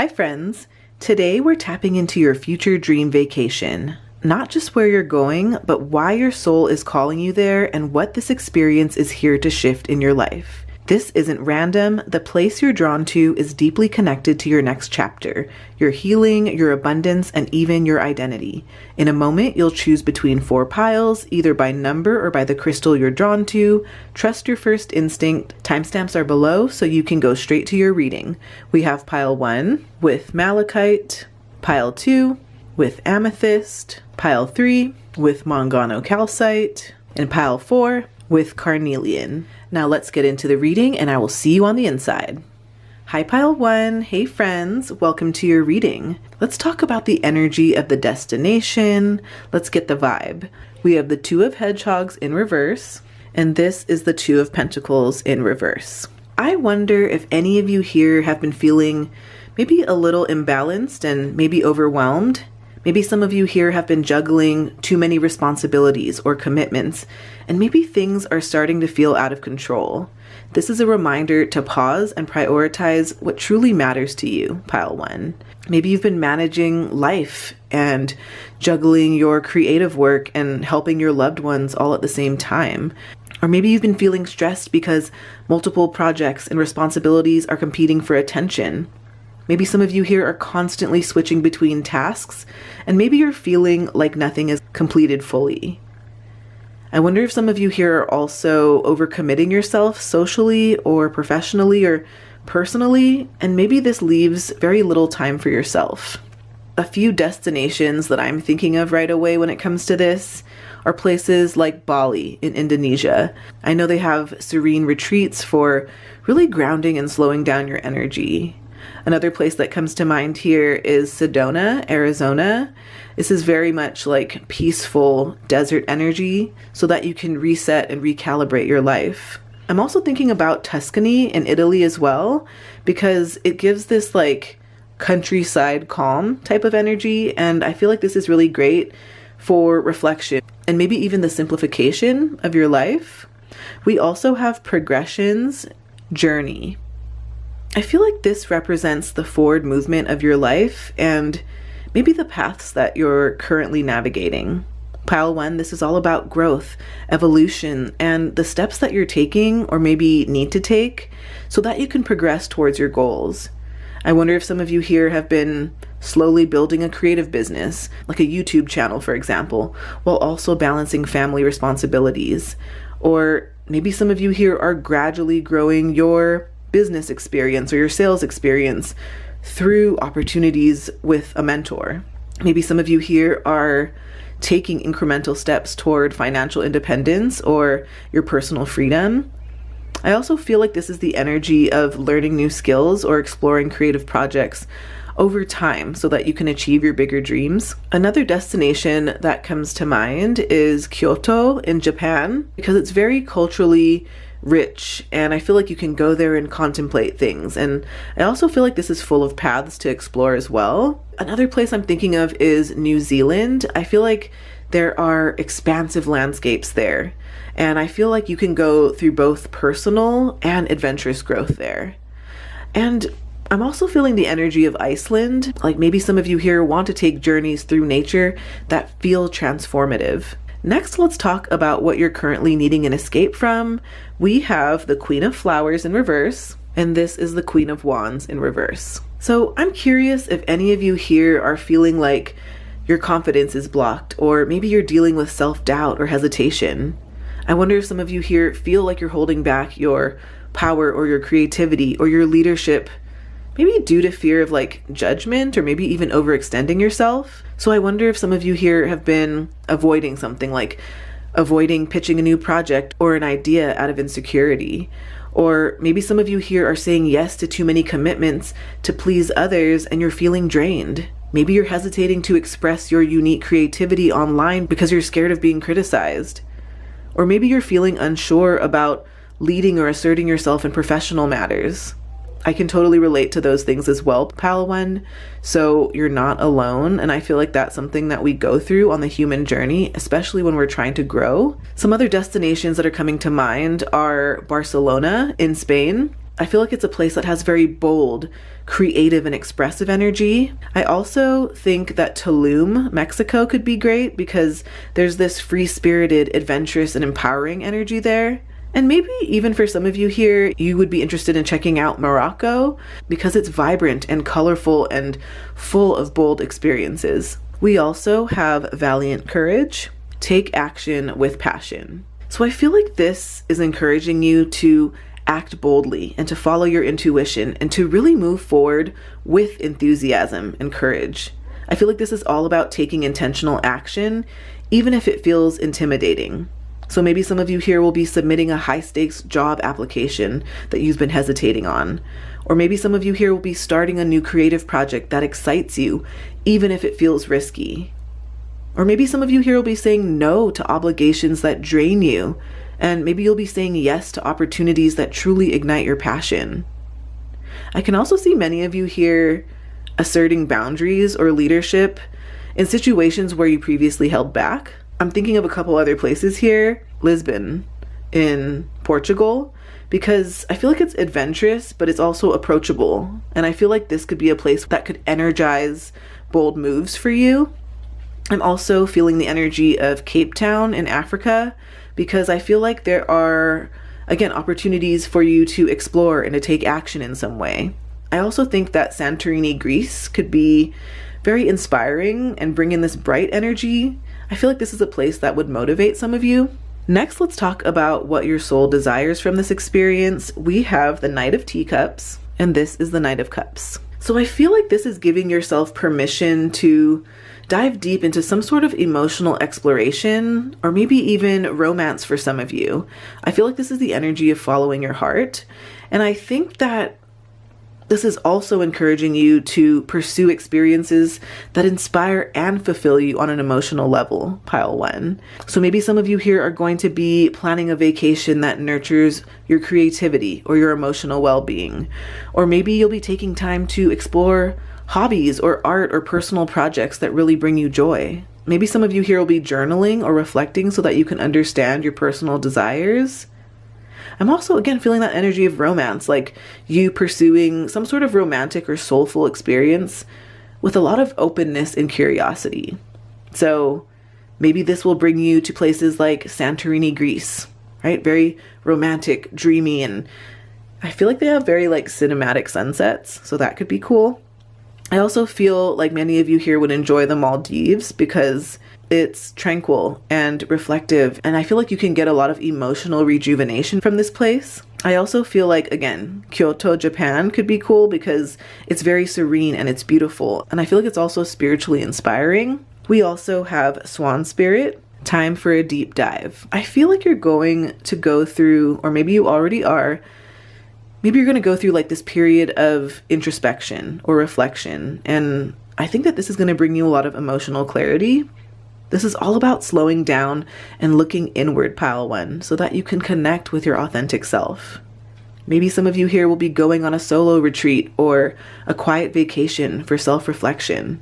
Hi friends! Today we're tapping into your future dream vacation. Not just where you're going, but why your soul is calling you there and what this experience is here to shift in your life. This isn't random. The place you're drawn to is deeply connected to your next chapter, your healing, your abundance, and even your identity. In a moment, you'll choose between 4 piles, either by number or by the crystal you're drawn to. Trust your first instinct. Timestamps are below, so you can go straight to your reading. We have pile 1 with Malachite, pile 2 with Amethyst, pile 3 with Mangano Calcite, and pile 4 with Carnelian. Now let's get into the reading and I will see you on the inside. Hi pile 1, hey friends, welcome to your reading. Let's talk about the energy of the destination. Let's get the vibe. We have the 2 of Hedgehogs in reverse, and this is the 2 of Pentacles in reverse. I wonder if any of you here have been feeling maybe a little imbalanced and maybe overwhelmed. Maybe some of you here have been juggling too many responsibilities or commitments, and maybe things are starting to feel out of control. This is a reminder to pause and prioritize what truly matters to you, pile 1. Maybe you've been managing life and juggling your creative work and helping your loved ones all at the same time. Or maybe you've been feeling stressed because multiple projects and responsibilities are competing for attention. Maybe some of you here are constantly switching between tasks, and maybe you're feeling like nothing is completed fully. I wonder if some of you here are also overcommitting yourself socially or professionally or personally, and maybe this leaves very little time for yourself. A few destinations that I'm thinking of right away when it comes to this are places like Bali in Indonesia. I know they have serene retreats for really grounding and slowing down your energy. Another place that comes to mind here is Sedona, Arizona. This is very much like peaceful desert energy so that you can reset and recalibrate your life. I'm also thinking about Tuscany in Italy as well, because it gives this like countryside calm type of energy, and I feel like this is really great for reflection and maybe even the simplification of your life. We also have Progressions, Journey. I feel like this represents the forward movement of your life and maybe the paths that you're currently navigating. Pile 1, this is all about growth, evolution, and the steps that you're taking or maybe need to take so that you can progress towards your goals. I wonder if some of you here have been slowly building a creative business, like a YouTube channel, for example, while also balancing family responsibilities. Or maybe some of you here are gradually growing your business experience or your sales experience through opportunities with a mentor. Maybe some of you here are taking incremental steps toward financial independence or your personal freedom. I also feel like this is the energy of learning new skills or exploring creative projects over time so that you can achieve your bigger dreams. Another destination that comes to mind is Kyoto in Japan, because it's very culturally rich and I feel like you can go there and contemplate things, and I also feel like this is full of paths to explore as well. Another place I'm thinking of is New Zealand. I feel like there are expansive landscapes there, and I feel like you can go through both personal and adventurous growth there. And I'm also feeling the energy of Iceland, like maybe some of you here want to take journeys through nature that feel transformative. Next, let's talk about what you're currently needing an escape from. We have the Queen of Flowers in reverse, and this is the Queen of Wands in reverse. So I'm curious if any of you here are feeling like your confidence is blocked, or maybe you're dealing with self-doubt or hesitation. I wonder if some of you here feel like you're holding back your power or your creativity or your leadership, maybe due to fear of like judgment or maybe even overextending yourself. So I wonder if some of you here have been avoiding something, like avoiding pitching a new project or an idea out of insecurity. Or maybe some of you here are saying yes to too many commitments to please others and you're feeling drained. Maybe you're hesitating to express your unique creativity online because you're scared of being criticized. Or maybe you're feeling unsure about leading or asserting yourself in professional matters. I can totally relate to those things as well, pile 1. So you're not alone. And I feel like that's something that we go through on the human journey, especially when we're trying to grow. Some other destinations that are coming to mind are Barcelona in Spain, I feel like it's a place that has very bold, creative, and expressive energy. I also think that Tulum, Mexico could be great because there's this free-spirited, adventurous, and empowering energy there. And maybe even for some of you here, you would be interested in checking out Morocco because it's vibrant and colorful and full of bold experiences. We also have valiant courage, take action with passion. So I feel like this is encouraging you to act boldly and to follow your intuition and to really move forward with enthusiasm and courage. I feel like this is all about taking intentional action, even if it feels intimidating. So maybe some of you here will be submitting a high-stakes job application that you've been hesitating on. Or maybe some of you here will be starting a new creative project that excites you, even if it feels risky. Or maybe some of you here will be saying no to obligations that drain you, and maybe you'll be saying yes to opportunities that truly ignite your passion. I can also see many of you here asserting boundaries or leadership in situations where you previously held back. I'm thinking of a couple other places here. Lisbon in Portugal, because I feel like it's adventurous, but it's also approachable. And I feel like this could be a place that could energize bold moves for you. I'm also feeling the energy of Cape Town in Africa, because I feel like there are, again, opportunities for you to explore and to take action in some way. I also think that Santorini, Greece could be very inspiring and bring in this bright energy. I feel like this is a place that would motivate some of you. Next, let's talk about what your soul desires from this experience. We have the Knight of Teacups, and this is the Knight of Cups. So I feel like this is giving yourself permission to dive deep into some sort of emotional exploration, or maybe even romance for some of you. I feel like this is the energy of following your heart. And I think that this is also encouraging you to pursue experiences that inspire and fulfill you on an emotional level, pile one. So maybe some of you here are going to be planning a vacation that nurtures your creativity or your emotional well-being. Or maybe you'll be taking time to explore hobbies or art or personal projects that really bring you joy. Maybe some of you here will be journaling or reflecting so that you can understand your personal desires. I'm also, again, feeling that energy of romance, like you pursuing some sort of romantic or soulful experience with a lot of openness and curiosity. So maybe this will bring you to places like Santorini, Greece, right? Very romantic, dreamy, and I feel like they have very like cinematic sunsets, so that could be cool. I also feel like many of you here would enjoy the Maldives because it's tranquil and reflective, and I feel like you can get a lot of emotional rejuvenation from this place. I also feel like, again, Kyoto, Japan could be cool because it's very serene and it's beautiful, and I feel like it's also spiritually inspiring. We also have Swan Spirit, time for a deep dive. I feel like you're going to go through, or maybe you already are, maybe you're going to go through like this period of introspection or reflection, and I think that this is going to bring you a lot of emotional clarity. This is all about slowing down and looking inward, pile one, so that you can connect with your authentic self. Maybe some of you here will be going on a solo retreat or a quiet vacation for self-reflection.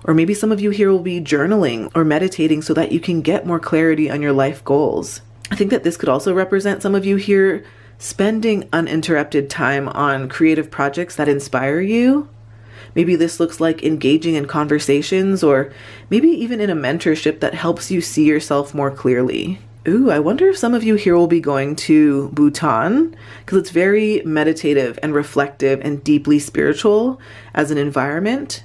Or maybe some of you here will be journaling or meditating so that you can get more clarity on your life goals. I think that this could also represent some of you here spending uninterrupted time on creative projects that inspire you. Maybe this looks like engaging in conversations, or maybe even in a mentorship that helps you see yourself more clearly. Ooh, I wonder if some of you here will be going to Bhutan, because it's very meditative and reflective and deeply spiritual as an environment.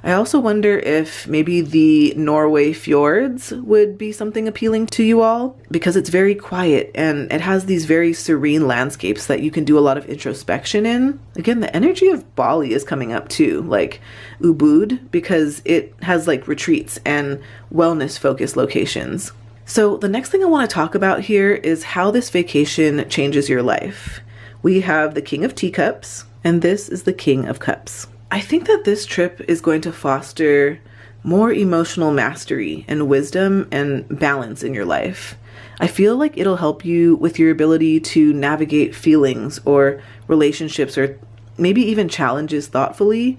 I also wonder if maybe the Norway fjords would be something appealing to you all, because it's very quiet and it has these very serene landscapes that you can do a lot of introspection in. Again, the energy of Bali is coming up too, like Ubud, because it has like retreats and wellness focused locations. So the next thing I want to talk about here is how this vacation changes your life. We have the King of Teacups, and this is the King of Cups. I think that this trip is going to foster more emotional mastery and wisdom and balance in your life. I feel like it'll help you with your ability to navigate feelings or relationships or maybe even challenges thoughtfully,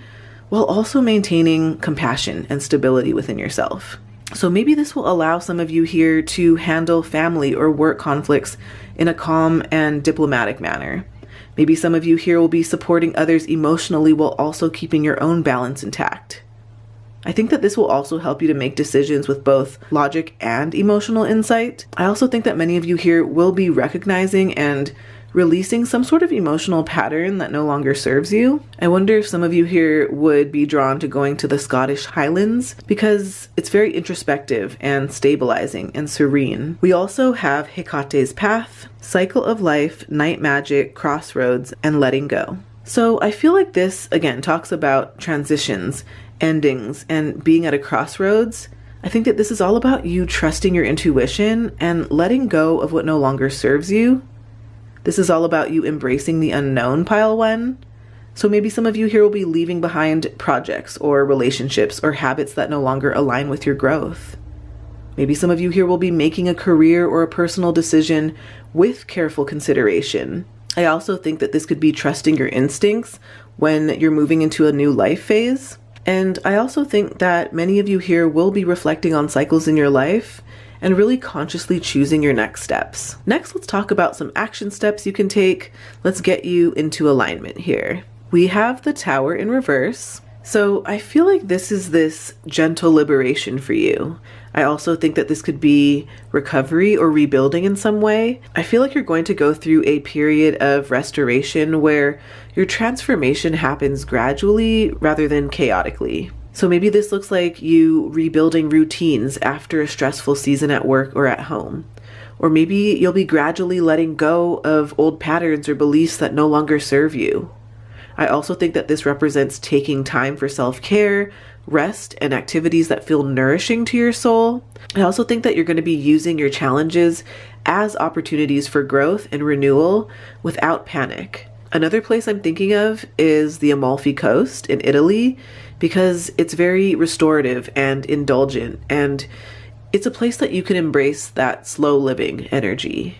while also maintaining compassion and stability within yourself. So maybe this will allow some of you here to handle family or work conflicts in a calm and diplomatic manner. Maybe some of you here will be supporting others emotionally while also keeping your own balance intact. I think that this will also help you to make decisions with both logic and emotional insight. I also think that many of you here will be recognizing and releasing some sort of emotional pattern that no longer serves you. I wonder if some of you here would be drawn to going to the Scottish Highlands because it's very introspective and stabilizing and serene. We also have Hecate's Path, Cycle of Life, Night Magic, Crossroads, and Letting Go. So I feel like this, again, talks about transitions, endings, and being at a crossroads. I think that this is all about you trusting your intuition and letting go of what no longer serves you. This is all about you embracing the unknown, pile one. So maybe some of you here will be leaving behind projects or relationships or habits that no longer align with your growth. Maybe some of you here will be making a career or a personal decision with careful consideration. I also think that this could be trusting your instincts when you're moving into a new life phase. And I also think that many of you here will be reflecting on cycles in your life and really consciously choosing your next steps. Next, let's talk about some action steps you can take. Let's get you into alignment here. We have the Tower in reverse. So I feel like this is this gentle liberation for you. I also think that this could be recovery or rebuilding in some way. I feel like you're going to go through a period of restoration where your transformation happens gradually rather than chaotically. So maybe this looks like you rebuilding routines after a stressful season at work or at home. Or maybe you'll be gradually letting go of old patterns or beliefs that no longer serve you. I also think that this represents taking time for self-care, rest, and activities that feel nourishing to your soul. I also think that you're going to be using your challenges as opportunities for growth and renewal without panic. Another place I'm thinking of is the Amalfi Coast in Italy, because it's very restorative and indulgent, and it's a place that you can embrace that slow living energy.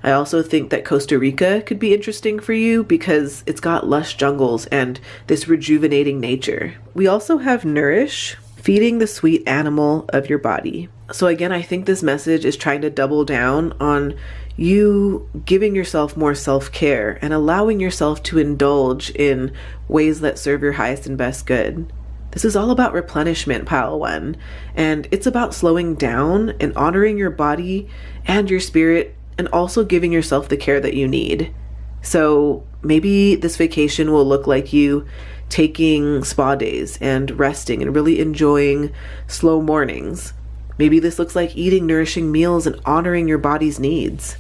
I also think that Costa Rica could be interesting for you because it's got lush jungles and this rejuvenating nature. We also have Nourish, feeding the sweet animal of your body. So again, I think this message is trying to double down on you giving yourself more self-care and allowing yourself to indulge in ways that serve your highest and best good. This is all about replenishment, pile one, and it's about slowing down and honoring your body and your spirit and also giving yourself the care that you need. So maybe this vacation will look like you taking spa days and resting and really enjoying slow mornings. Maybe this looks like eating nourishing meals and honoring your body's needs.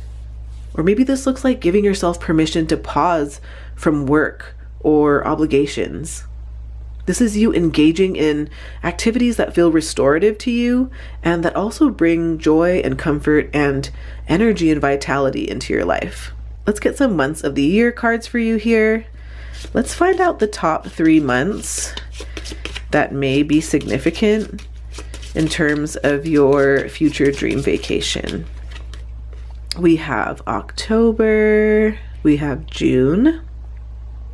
Or maybe this looks like giving yourself permission to pause from work or obligations. This is you engaging in activities that feel restorative to you and that also bring joy and comfort and energy and vitality into your life. Let's get some months of the year cards for you here. Let's find out the top 3 months that may be significant in terms of your future dream vacation. We have October, we have June,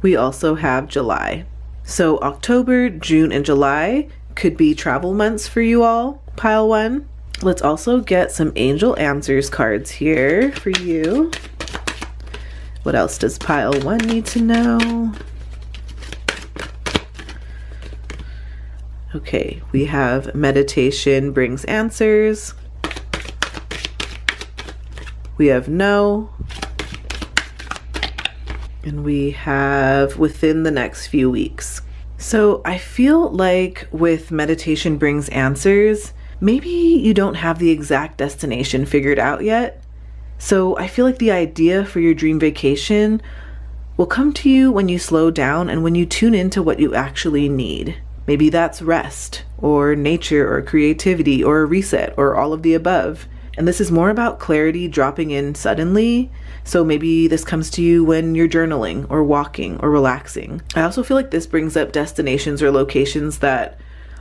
we also have July. So October, June, and July could be travel months for you all, pile one. Let's also get some angel answers cards here for you. What else does pile one need to know? Okay, we have meditation brings answers. We have no. And we have within the next few weeks. So I feel like with meditation brings answers, maybe you don't have the exact destination figured out yet. So I feel like the idea for your dream vacation will come to you when you slow down and when you tune into what you actually need. Maybe that's rest or nature or creativity or a reset or all of the above. And this is more about clarity dropping in suddenly. So maybe this comes to you when you're journaling or walking or relaxing. I also feel like this brings up destinations or locations that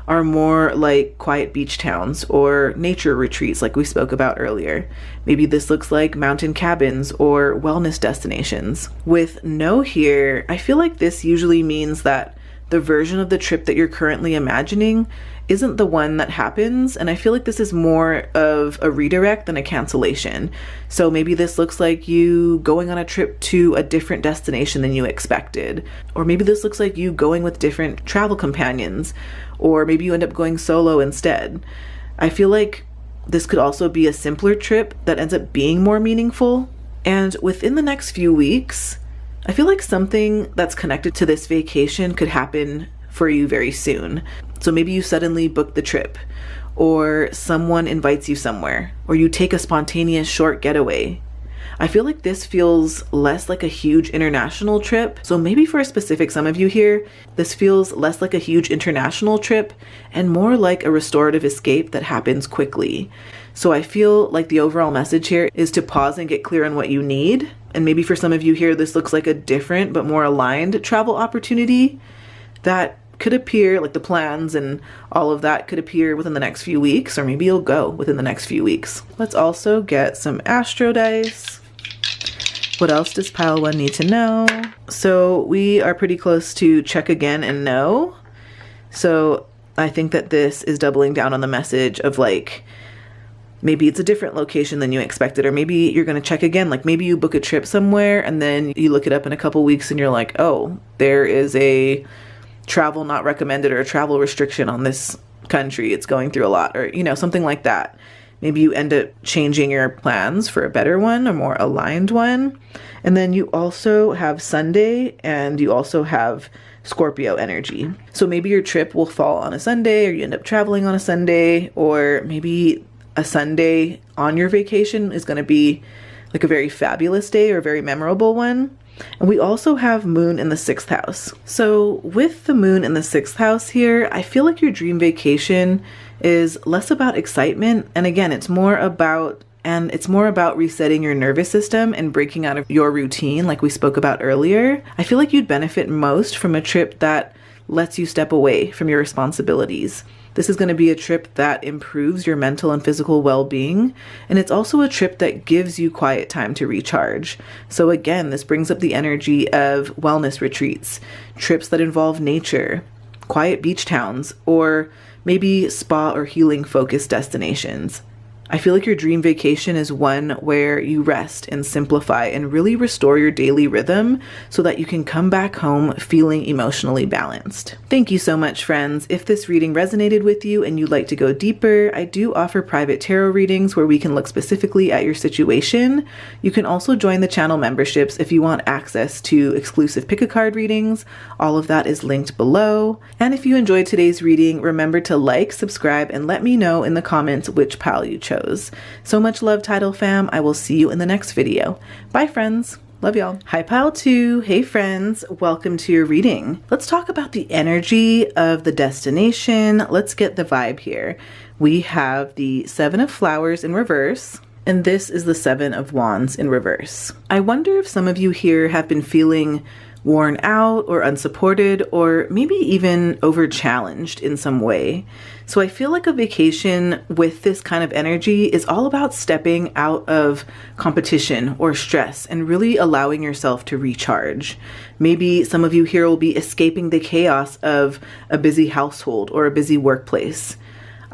are more like quiet beach towns or nature retreats like we spoke about earlier. Maybe this looks like mountain cabins or wellness destinations. With no here, I feel like this usually means that the version of the trip that you're currently imagining isn't the one that happens. And I feel like this is more of a redirect than a cancellation. So maybe this looks like you going on a trip to a different destination than you expected. Or maybe this looks like you going with different travel companions. Or maybe you end up going solo instead. I feel like this could also be a simpler trip that ends up being more meaningful. And within the next few weeks, I feel like something that's connected to this vacation could happen for you very soon. So maybe you suddenly book the trip, or someone invites you somewhere, or you take a spontaneous short getaway. I feel like this feels less like a huge international trip. So maybe for a specific some of you here, this feels less like a huge international trip and more like a restorative escape that happens quickly. So I feel like the overall message here is to pause and get clear on what you need. And maybe for some of you here, this looks like a different but more aligned travel opportunity that could appear, like the plans and all of that could appear within the next few weeks, or maybe you'll go within the next few weeks. Let's also get some astro dice. What else does pile 1 need to know? So we are pretty close to check again and no. So I think that this is doubling down on the message of like, maybe it's a different location than you expected, or maybe you're going to check again. Like maybe you book a trip somewhere and then you look it up in a couple weeks and you're like, oh, there is a travel not recommended or a travel restriction on this country. It's going through a lot, or, you know, something like that. Maybe you end up changing your plans for a better one, a more aligned one. And then you also have Sunday and you also have Scorpio energy. So maybe your trip will fall on a Sunday, or you end up traveling on a Sunday, or maybe a Sunday on your vacation is going to be like a very fabulous day or a very memorable one. And we also have Moon in the 6th house. So with the Moon in the 6th house here, I feel like your dream vacation is less about excitement. And again, it's more about resetting your nervous system and breaking out of your routine like we spoke about earlier. I feel like you'd benefit most from a trip that lets you step away from your responsibilities. This is going to be a trip that improves your mental and physical well-being, and it's also a trip that gives you quiet time to recharge. So again, this brings up the energy of wellness retreats, trips that involve nature, quiet beach towns, or maybe spa or healing focused destinations. I feel like your dream vacation is one where you rest and simplify and really restore your daily rhythm so that you can come back home feeling emotionally balanced. Thank you so much, friends. If this reading resonated with you and you'd like to go deeper, I do offer private tarot readings where we can look specifically at your situation. You can also join the channel memberships if you want access to exclusive pick-a-card readings. All of that is linked below. And if you enjoyed today's reading, remember to like, subscribe, and let me know in the comments which pile you chose. So much love, Tidal fam. I will see you in the next video. Bye, friends. Love y'all. Hi, pile 2. Hey, friends. Welcome to your reading. Let's talk about the energy of the destination. Let's get the vibe here. We have the 7 of Flowers in reverse, and this is the 7 of Wands in reverse. I wonder if some of you here have been feeling worn out or unsupported, or maybe even over challenged in some way. So I feel like a vacation with this kind of energy is all about stepping out of competition or stress and really allowing yourself to recharge. Maybe some of you here will be escaping the chaos of a busy household or a busy workplace.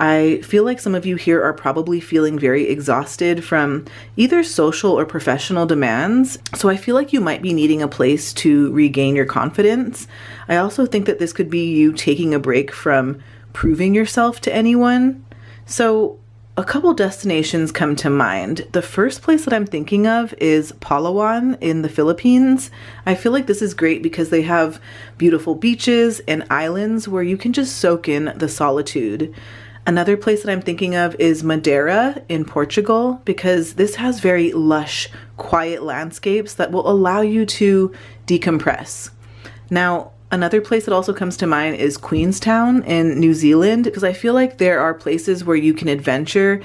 I feel like some of you here are probably feeling very exhausted from either social or professional demands. So I feel like you might be needing a place to regain your confidence. I also think that this could be you taking a break from proving yourself to anyone. So a couple destinations come to mind. The first place that I'm thinking of is Palawan in the Philippines. I feel like this is great because they have beautiful beaches and islands where you can just soak in the solitude. Another place that I'm thinking of is Madeira in Portugal, because this has very lush, quiet landscapes that will allow you to decompress. Now, another place that also comes to mind is Queenstown in New Zealand, because I feel like there are places where you can adventure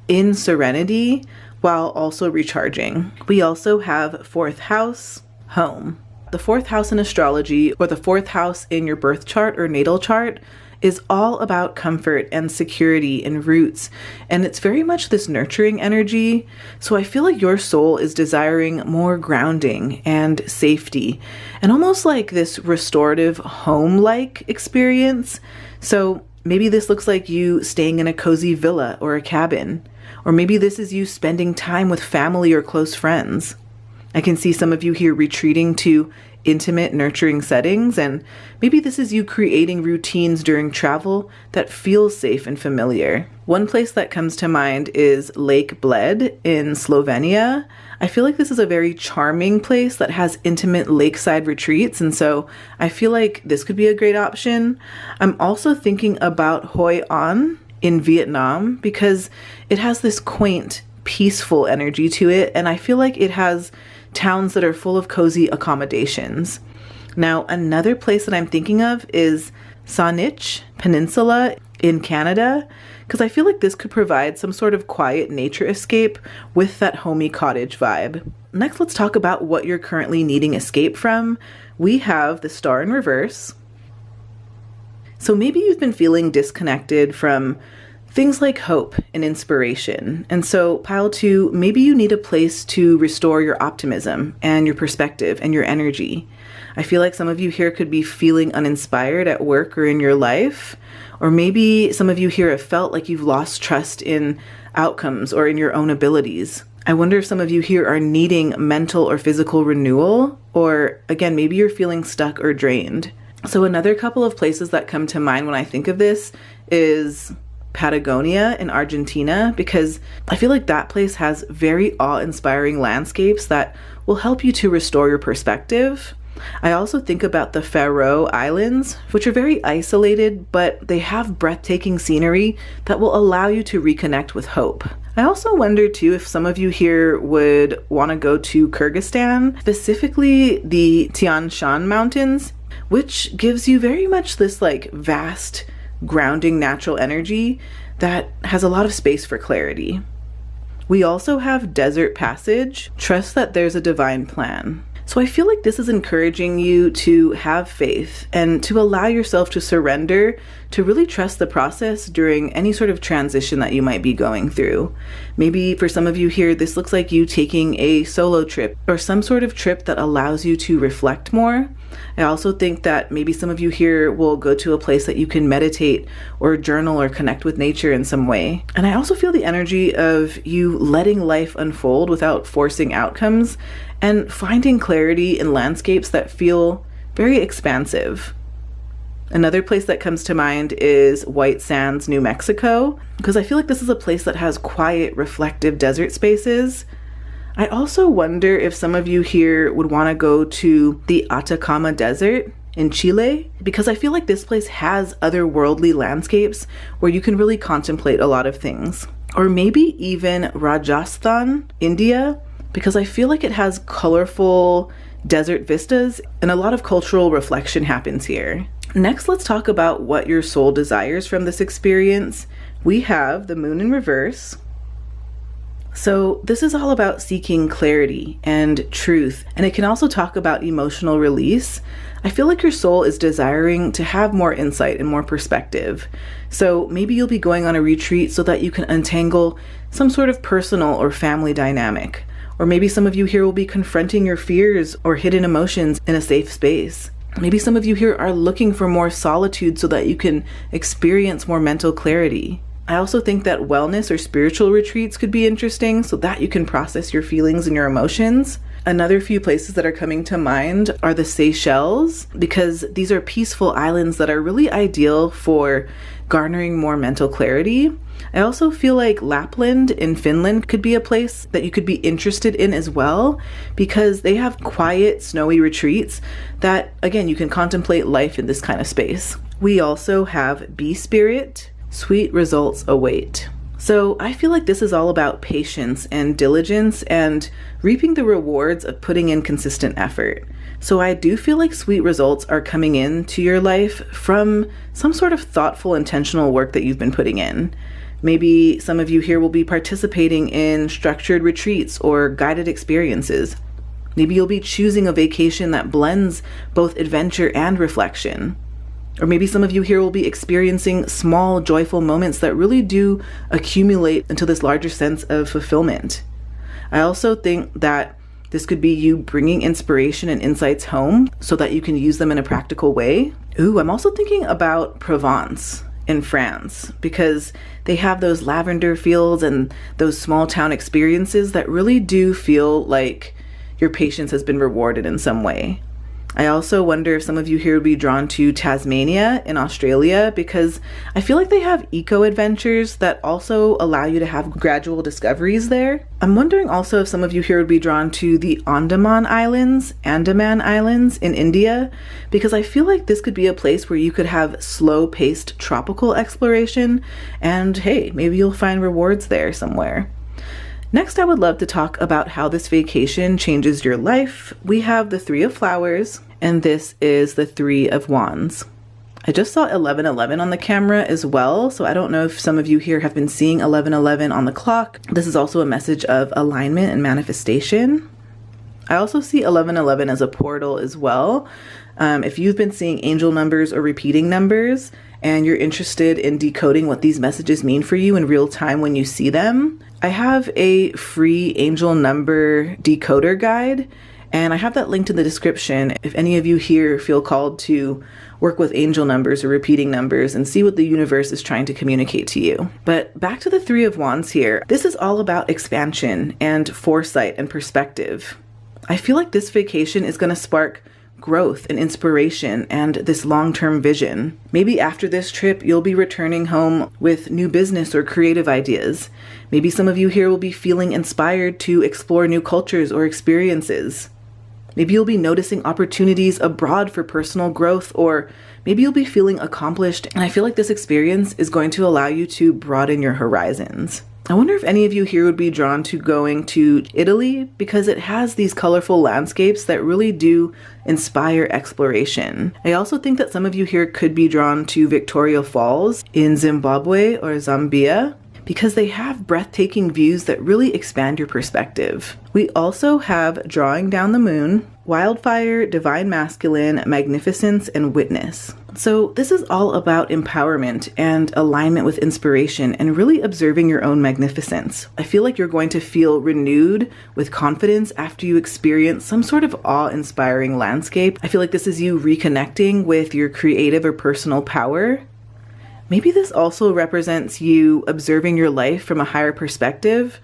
in serenity while also recharging. We also have 4th house, home. The 4th house in astrology, or the 4th house in your birth chart or natal chart, is all about comfort and security and roots, and it's very much this nurturing energy. So I feel like your soul is desiring more grounding and safety and almost like this restorative home-like experience. So maybe this looks like you staying in a cozy villa or a cabin, or maybe this is you spending time with family or close friends. I can see some of you here retreating to intimate, nurturing settings, and maybe this is you creating routines during travel that feel safe and familiar. One place that comes to mind is Lake Bled in Slovenia. I feel like this is a very charming place that has intimate lakeside retreats, and so I feel like this could be a great option. I'm also thinking about Hoi An in Vietnam because it has this quaint, peaceful energy to it, and I feel like it has towns that are full of cozy accommodations. Now, another place that I'm thinking of is Saanich Peninsula in Canada, because I feel like this could provide some sort of quiet nature escape with that homey cottage vibe. Next, let's talk about what you're currently needing escape from. We have the Star in reverse. So maybe you've been feeling disconnected from things like hope and inspiration. And so pile 2, maybe you need a place to restore your optimism and your perspective and your energy. I feel like some of you here could be feeling uninspired at work or in your life, or maybe some of you here have felt like you've lost trust in outcomes or in your own abilities. I wonder if some of you here are needing mental or physical renewal, or again, maybe you're feeling stuck or drained. So another couple of places that come to mind when I think of this is Patagonia in Argentina, because I feel like that place has very awe-inspiring landscapes that will help you to restore your perspective. I also think about the Faroe Islands, which are very isolated, but they have breathtaking scenery that will allow you to reconnect with hope. I also wonder too if some of you here would want to go to Kyrgyzstan, specifically the Tian Shan Mountains, which gives you very much this like vast grounding natural energy that has a lot of space for clarity. We also have Desert Passage. Trust that there's a divine plan. So I feel like this is encouraging you to have faith and to allow yourself to surrender, to really trust the process during any sort of transition that you might be going through. Maybe for some of you here, this looks like you taking a solo trip or some sort of trip that allows you to reflect more. I also think that maybe some of you here will go to a place that you can meditate or journal or connect with nature in some way. And I also feel the energy of you letting life unfold without forcing outcomes and finding clarity in landscapes that feel very expansive. Another place that comes to mind is White Sands, New Mexico, because I feel like this is a place that has quiet, reflective desert spaces. I also wonder if some of you here would want to go to the Atacama Desert in Chile, because I feel like this place has otherworldly landscapes where you can really contemplate a lot of things. Or maybe even Rajasthan, India, because I feel like it has colorful desert vistas and a lot of cultural reflection happens here. Next, let's talk about what your soul desires from this experience. We have the Moon in reverse. So this is all about seeking clarity and truth, and it can also talk about emotional release. I feel like your soul is desiring to have more insight and more perspective. So maybe you'll be going on a retreat so that you can untangle some sort of personal or family dynamic. Or maybe some of you here will be confronting your fears or hidden emotions in a safe space. Maybe some of you here are looking for more solitude so that you can experience more mental clarity. I also think that wellness or spiritual retreats could be interesting so that you can process your feelings and your emotions. Another few places that are coming to mind are the Seychelles, because these are peaceful islands that are really ideal for garnering more mental clarity. I also feel like Lapland in Finland could be a place that you could be interested in as well, because they have quiet, snowy retreats that, again, you can contemplate life in this kind of space. We also have Bee Spirit. Sweet results await. So I feel like this is all about patience and diligence and reaping the rewards of putting in consistent effort. So I do feel like sweet results are coming into your life from some sort of thoughtful, intentional work that you've been putting in. Maybe some of you here will be participating in structured retreats or guided experiences. Maybe you'll be choosing a vacation that blends both adventure and reflection. Or maybe some of you here will be experiencing small, joyful moments that really do accumulate into this larger sense of fulfillment. I also think that this could be you bringing inspiration and insights home so that you can use them in a practical way. Ooh, I'm also thinking about Provence in France, because they have those lavender fields and those small town experiences that really do feel like your patience has been rewarded in some way. I also wonder if some of you here would be drawn to Tasmania in Australia, because I feel like they have eco-adventures that also allow you to have gradual discoveries there. I'm wondering also if some of you here would be drawn to the Andaman Islands in India, because I feel like this could be a place where you could have slow-paced tropical exploration, and hey, maybe you'll find rewards there somewhere. Next, I would love to talk about how this vacation changes your life. We have the Three of Flowers, and this is the Three of Wands. I just saw 1111 on the camera as well, so I don't know if some of you here have been seeing 1111 on the clock. This is also a message of alignment and manifestation. I also see 1111 as a portal as well. If you've been seeing angel numbers or repeating numbers, and you're interested in decoding what these messages mean for you in real time when you see them, I have a free angel number decoder guide, and I have that linked in the description if any of you here feel called to work with angel numbers or repeating numbers and see what the universe is trying to communicate to you. But back to the Three of Wands here. This is all about expansion and foresight and perspective. I feel like this vacation is going to spark growth and inspiration and this long-term vision. Maybe after this trip, you'll be returning home with new business or creative ideas. Maybe some of you here will be feeling inspired to explore new cultures or experiences. Maybe you'll be noticing opportunities abroad for personal growth, or maybe you'll be feeling accomplished. And I feel like this experience is going to allow you to broaden your horizons. I wonder if any of you here would be drawn to going to Italy, because it has these colorful landscapes that really do inspire exploration. I also think that some of you here could be drawn to Victoria Falls in Zimbabwe or Zambia, because they have breathtaking views that really expand your perspective. We also have Drawing Down the Moon, Wildfire, Divine Masculine, Magnificence, and Witness. So this is all about empowerment and alignment with inspiration and really observing your own magnificence. I feel like you're going to feel renewed with confidence after you experience some sort of awe-inspiring landscape. I feel like this is you reconnecting with your creative or personal power. Maybe this also represents you observing your life from a higher perspective,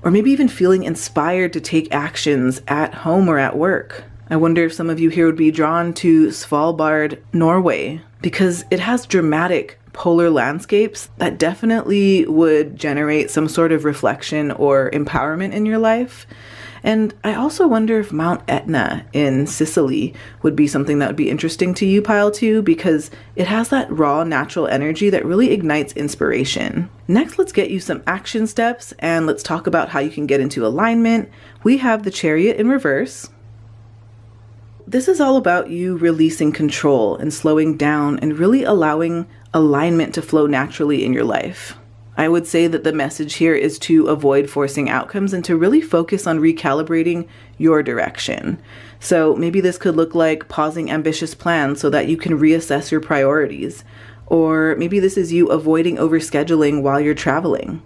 or maybe even feeling inspired to take actions at home or at work. I wonder if some of you here would be drawn to Svalbard, Norway, because it has dramatic polar landscapes that definitely would generate some sort of reflection or empowerment in your life. And I also wonder if Mount Etna in Sicily would be something that would be interesting to you, Pile 2, because it has that raw natural energy that really ignites inspiration. Next, let's get you some action steps and let's talk about how you can get into alignment. We have the Chariot in reverse. This is all about you releasing control and slowing down and really allowing alignment to flow naturally in your life. I would say that the message here is to avoid forcing outcomes and to really focus on recalibrating your direction. So maybe this could look like pausing ambitious plans so that you can reassess your priorities. Or maybe this is you avoiding overscheduling while you're traveling.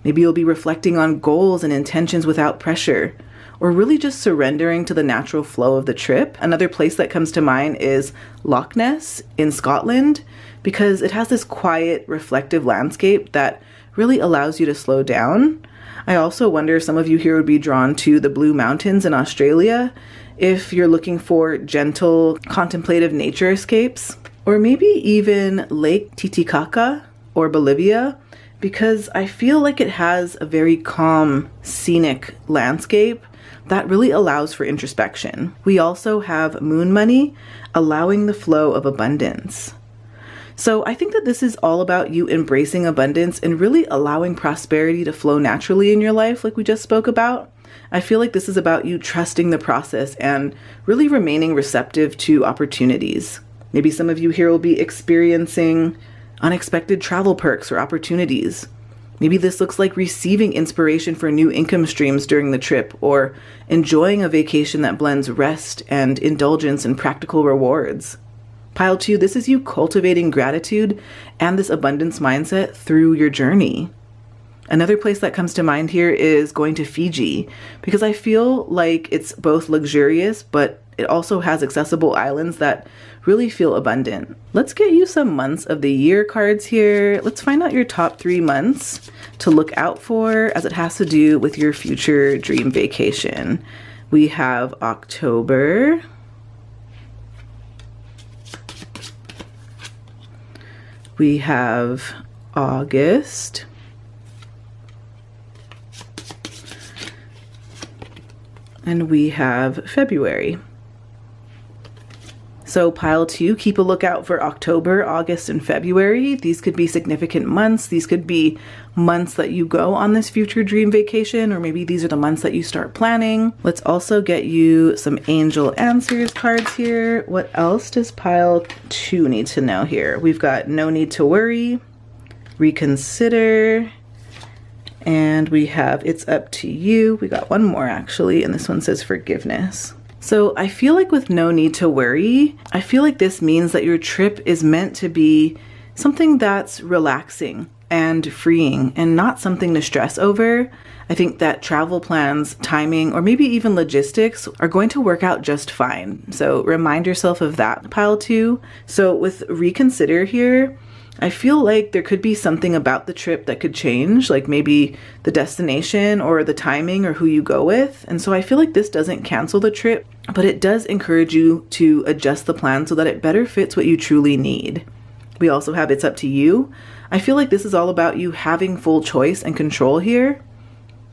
Maybe you'll be reflecting on goals and intentions without pressure, or really just surrendering to the natural flow of the trip. Another place that comes to mind is Loch Ness in Scotland, because it has this quiet, reflective landscape that really allows you to slow down. I also wonder if some of you here would be drawn to the Blue Mountains in Australia, if you're looking for gentle, contemplative nature escapes, or maybe even Lake Titicaca or Bolivia, because I feel like it has a very calm, scenic landscape that really allows for introspection. We also have Moon Money, allowing the flow of abundance. So I think that this is all about you embracing abundance and really allowing prosperity to flow naturally in your life, like we just spoke about. I feel like this is about you trusting the process and really remaining receptive to opportunities. Maybe some of you here will be experiencing unexpected travel perks or opportunities. Maybe this looks like receiving inspiration for new income streams during the trip, or enjoying a vacation that blends rest and indulgence and practical rewards. Pile 2, this is you cultivating gratitude and this abundance mindset through your journey. Another place that comes to mind here is going to Fiji, because I feel like it's both luxurious, but it also has accessible islands that really feel abundant. Let's get you some months of the year cards here. Let's find out your top 3 months to look out for as it has to do with your future dream vacation. We have October, we have August, and we have February. So pile 2, keep a lookout for October, August, and February. These could be significant months. These could be months that you go on this future dream vacation, or maybe these are the months that you start planning. Let's also get you some angel answers cards here. What else does pile 2 need to know here? We've got no need to worry, reconsider, and we have it's up to you. We got one more actually, and this one says forgiveness. So I feel like with no need to worry, I feel like this means that your trip is meant to be something that's relaxing and freeing and not something to stress over. I think that travel plans, timing, or maybe even logistics are going to work out just fine. So remind yourself of that, pile 2. So with reconsider here, I feel like there could be something about the trip that could change, like maybe the destination or the timing or who you go with. And so I feel like this doesn't cancel the trip, but it does encourage you to adjust the plan so that it better fits what you truly need. We also have it's up to you. I feel like this is all about you having full choice and control here.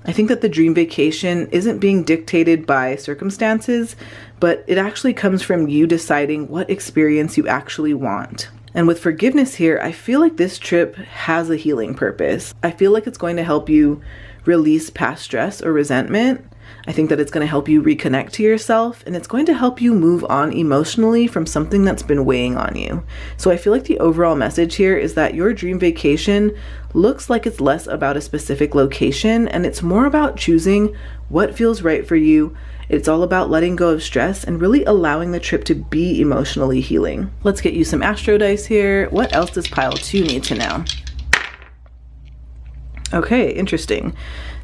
I think that the dream vacation isn't being dictated by circumstances, but it actually comes from you deciding what experience you actually want. And with forgiveness here, I feel like this trip has a healing purpose. I feel like it's going to help you release past stress or resentment. I think that it's going to help you reconnect to yourself, and it's going to help you move on emotionally from something that's been weighing on you. So I feel like the overall message here is that your dream vacation looks like it's less about a specific location, and it's more about choosing what feels right for you. It's all about letting go of stress and really allowing the trip to be emotionally healing. Let's get you some astro dice here. What else does pile 2 need to know? Okay, interesting.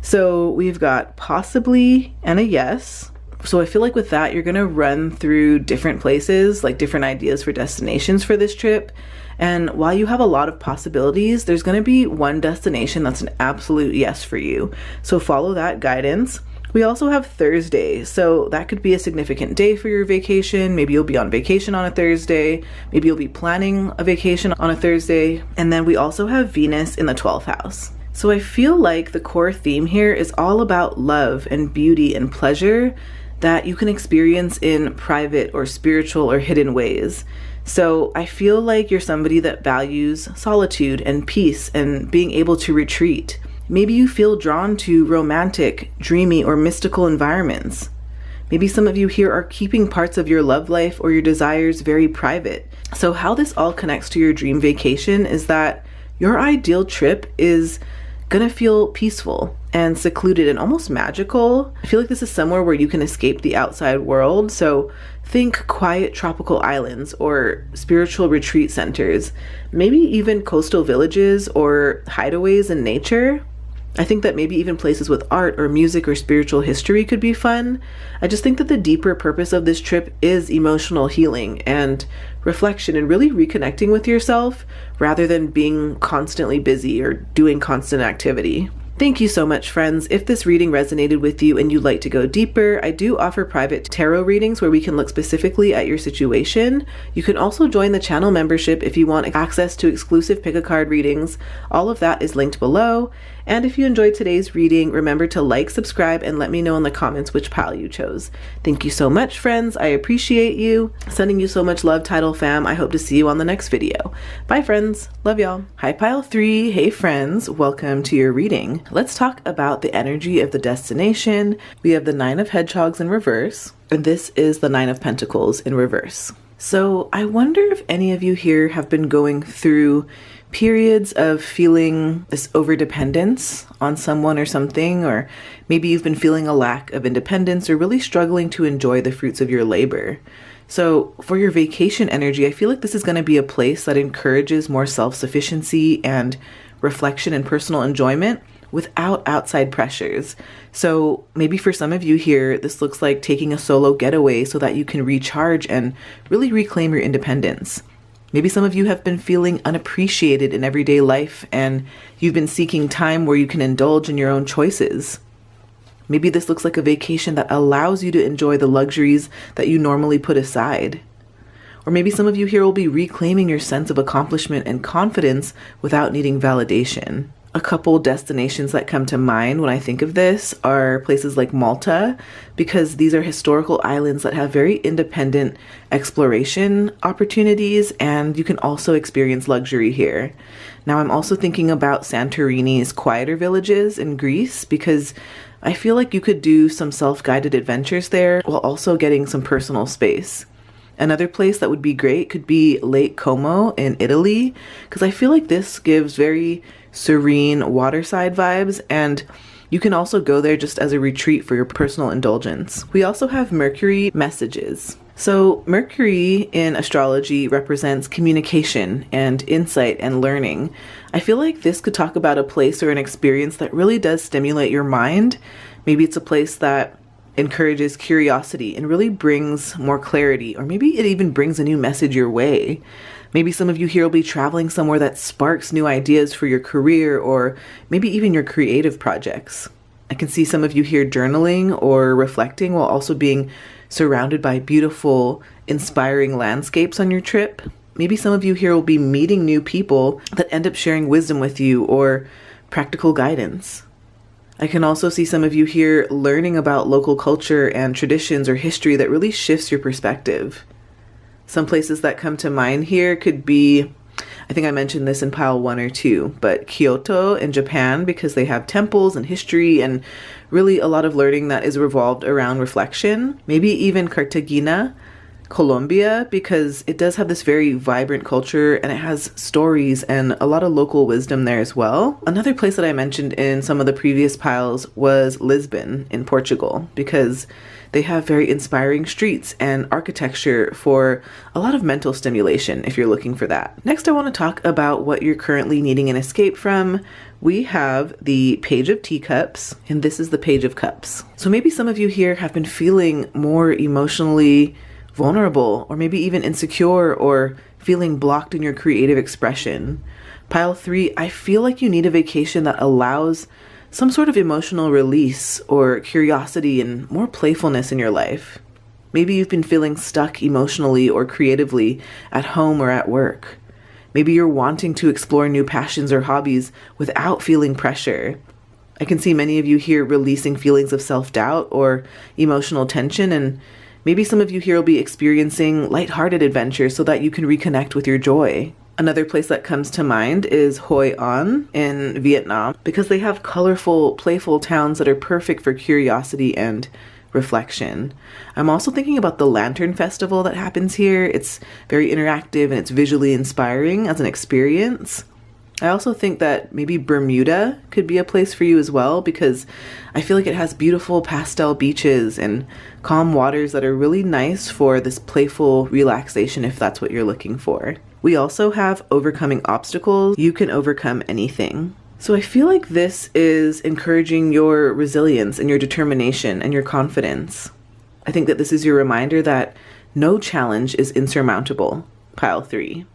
So we've got possibly and a yes. So I feel like with that, you're gonna run through different places, like different ideas for destinations for this trip. And while you have a lot of possibilities, there's gonna be one destination that's an absolute yes for you. So follow that guidance. We also have Thursday, so that could be a significant day for your vacation. Maybe you'll be on vacation on a Thursday. Maybe you'll be planning a vacation on a Thursday. And then we also have Venus in the 12th house. So I feel like the core theme here is all about love and beauty and pleasure that you can experience in private or spiritual or hidden ways. So I feel like you're somebody that values solitude and peace and being able to retreat. Maybe you feel drawn to romantic, dreamy, or mystical environments. Maybe some of you here are keeping parts of your love life or your desires very private. So how this all connects to your dream vacation is that your ideal trip is gonna feel peaceful and secluded and almost magical. I feel like this is somewhere where you can escape the outside world. So think quiet tropical islands or spiritual retreat centers, maybe even coastal villages or hideaways in nature. I think that maybe even places with art or music or spiritual history could be fun. I just think that the deeper purpose of this trip is emotional healing and reflection and really reconnecting with yourself rather than being constantly busy or doing constant activity. Thank you so much, friends. If this reading resonated with you and you'd like to go deeper, I do offer private tarot readings where we can look specifically at your situation. You can also join the channel membership if you want access to exclusive pick-a-card readings. All of that is linked below. And if you enjoyed today's reading, remember to like, subscribe, and let me know in the comments which pile you chose. Thank you so much, friends. I appreciate you. Sending you so much love, Tidal fam. I hope to see you on the next video. Bye, friends. Love y'all. Hi, pile 3. Hey, friends. Welcome to your reading. Let's talk about the energy of the destination. We have the 9 of Hedgehogs in reverse, and this is the 9 of Pentacles in reverse. So I wonder if any of you here have been going through periods of feeling this overdependence on someone or something, or maybe you've been feeling a lack of independence or really struggling to enjoy the fruits of your labor. So for your vacation energy, I feel like this is going to be a place that encourages more self-sufficiency and reflection and personal enjoyment without outside pressures. So maybe for some of you here, this looks like taking a solo getaway so that you can recharge and really reclaim your independence. Maybe some of you have been feeling unappreciated in everyday life and you've been seeking time where you can indulge in your own choices. Maybe this looks like a vacation that allows you to enjoy the luxuries that you normally put aside. Or maybe some of you here will be reclaiming your sense of accomplishment and confidence without needing validation. A couple destinations that come to mind when I think of this are places like Malta, because these are historical islands that have very independent exploration opportunities, and you can also experience luxury here. Now, I'm also thinking about Santorini's quieter villages in Greece, because I feel like you could do some self-guided adventures there while also getting some personal space. Another place that would be great could be Lake Como in Italy, because I feel like this gives very serene waterside vibes, and you can also go there just as a retreat for your personal indulgence. We also have Mercury messages. So Mercury in astrology represents communication and insight and learning. I feel like this could talk about a place or an experience that really does stimulate your mind. Maybe it's a place that encourages curiosity and really brings more clarity, or maybe it even brings a new message your way. Maybe some of you here will be traveling somewhere that sparks new ideas for your career or maybe even your creative projects. I can see some of you here journaling or reflecting while also being surrounded by beautiful, inspiring landscapes on your trip. Maybe some of you here will be meeting new people that end up sharing wisdom with you or practical guidance. I can also see some of you here learning about local culture and traditions or history that really shifts your perspective. Some places that come to mind here could be, I think I mentioned this in pile 1 or 2, but Kyoto in Japan, because they have temples and history and really a lot of learning that is revolved around reflection. Maybe even Cartagena, Colombia, because it does have this very vibrant culture and it has stories and a lot of local wisdom there as well. Another place that I mentioned in some of the previous piles was Lisbon in Portugal, because they have very inspiring streets and architecture for a lot of mental stimulation if you're looking for that. Next, I want to talk about what you're currently needing an escape from. We have the Page of Teacups, and this is the Page of Cups. So maybe some of you here have been feeling more emotionally vulnerable, or maybe even insecure, or feeling blocked in your creative expression. Pile 3, I feel like you need a vacation that allows some sort of emotional release or curiosity and more playfulness in your life. Maybe you've been feeling stuck emotionally or creatively at home or at work. Maybe you're wanting to explore new passions or hobbies without feeling pressure. I can see many of you here releasing feelings of self-doubt or emotional tension, and maybe some of you here will be experiencing lighthearted adventures so that you can reconnect with your joy. Another place that comes to mind is Hoi An in Vietnam, because they have colorful, playful towns that are perfect for curiosity and reflection. I'm also thinking about the Lantern Festival that happens here. It's very interactive and it's visually inspiring as an experience. I also think that maybe Bermuda could be a place for you as well, because I feel like it has beautiful pastel beaches and calm waters that are really nice for this playful relaxation if that's what you're looking for. We also have Overcoming Obstacles. You can overcome anything. So I feel like this is encouraging your resilience and your determination and your confidence. I think that this is your reminder that no challenge is insurmountable. Pile 3.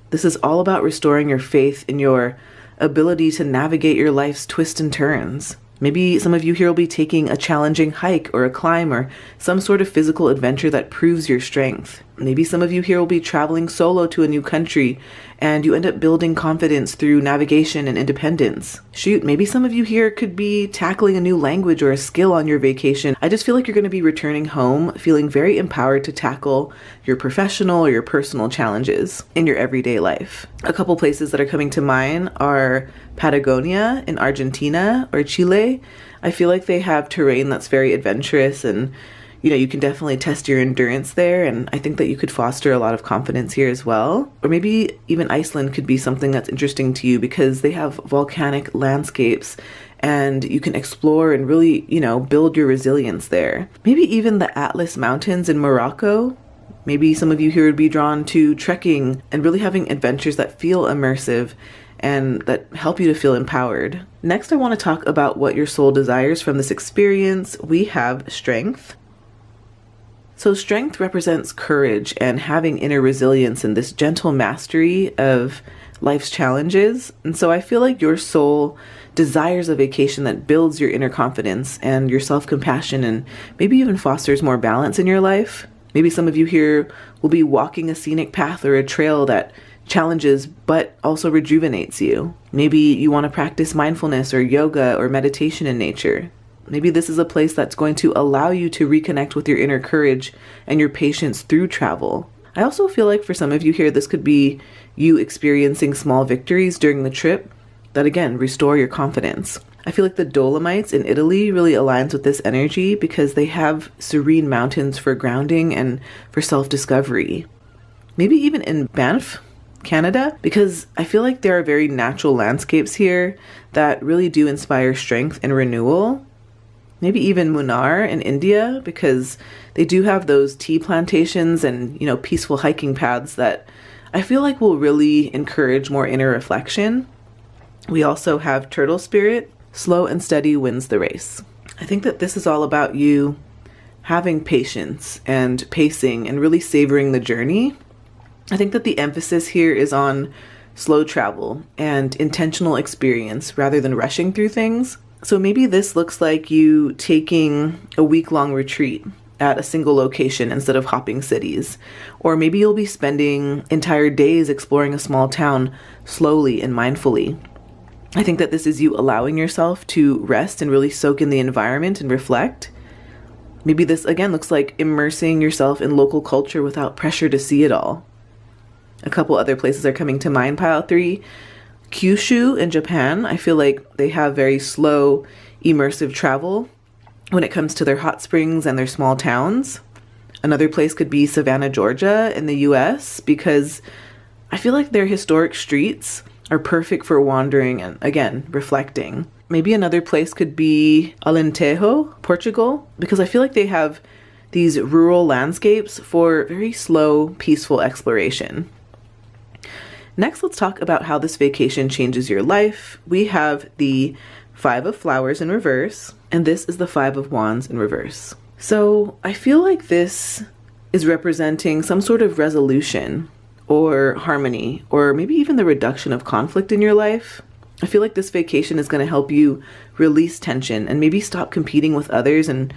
This is all about restoring your faith in your ability to navigate your life's twists and turns. Maybe some of you here will be taking a challenging hike or a climb or some sort of physical adventure that proves your strength. Maybe some of you here will be traveling solo to a new country and you end up building confidence through navigation and independence. Shoot, maybe some of you here could be tackling a new language or a skill on your vacation. I just feel like you're going to be returning home feeling very empowered to tackle your professional or your personal challenges in your everyday life. A couple places that are coming to mind are Patagonia in Argentina or Chile. I feel like they have terrain that's very adventurous, and you can definitely test your endurance there, and I think that you could foster a lot of confidence here as well. Or maybe even Iceland could be something that's interesting to you, because they have volcanic landscapes and you can explore and really, build your resilience there. Maybe even the Atlas Mountains in Morocco. Maybe some of you here would be drawn to trekking and really having adventures that feel immersive and that help you to feel empowered. Next, I want to talk about what your soul desires from this experience. We have strength. So strength represents courage and having inner resilience and this gentle mastery of life's challenges. And so I feel like your soul desires a vacation that builds your inner confidence and your self-compassion and maybe even fosters more balance in your life. Maybe some of you here will be walking a scenic path or a trail that challenges but also rejuvenates you. Maybe you want to practice mindfulness or yoga or meditation in nature. Maybe this is a place that's going to allow you to reconnect with your inner courage and your patience through travel. I also feel like for some of you here, this could be you experiencing small victories during the trip that, again, restore your confidence. I feel like the Dolomites in Italy really aligns with this energy because they have serene mountains for grounding and for self-discovery. Maybe even in Banff, Canada, because I feel like there are very natural landscapes here that really do inspire strength and renewal. Maybe even Munnar in India, because they do have those tea plantations and, peaceful hiking paths that I feel like will really encourage more inner reflection. We also have Turtle Spirit, slow and steady wins the race. I think that this is all about you having patience and pacing and really savoring the journey. I think that the emphasis here is on slow travel and intentional experience rather than rushing through things. So maybe this looks like you taking a week-long retreat at a single location instead of hopping cities. Or maybe you'll be spending entire days exploring a small town slowly and mindfully. I think that this is you allowing yourself to rest and really soak in the environment and reflect. Maybe this, again, looks like immersing yourself in local culture without pressure to see it all. A couple other places are coming to mind, pile 3. Kyushu in Japan, I feel like they have very slow, immersive travel when it comes to their hot springs and their small towns. Another place could be Savannah, Georgia in the US, because I feel like their historic streets are perfect for wandering and, again, reflecting. Maybe another place could be Alentejo, Portugal, because I feel like they have these rural landscapes for very slow, peaceful exploration. Next, let's talk about how this vacation changes your life. We have the 5 of Flowers in reverse, and this is the 5 of Wands in reverse. So I feel like this is representing some sort of resolution or harmony, or maybe even the reduction of conflict in your life. I feel like this vacation is going to help you release tension and maybe stop competing with others and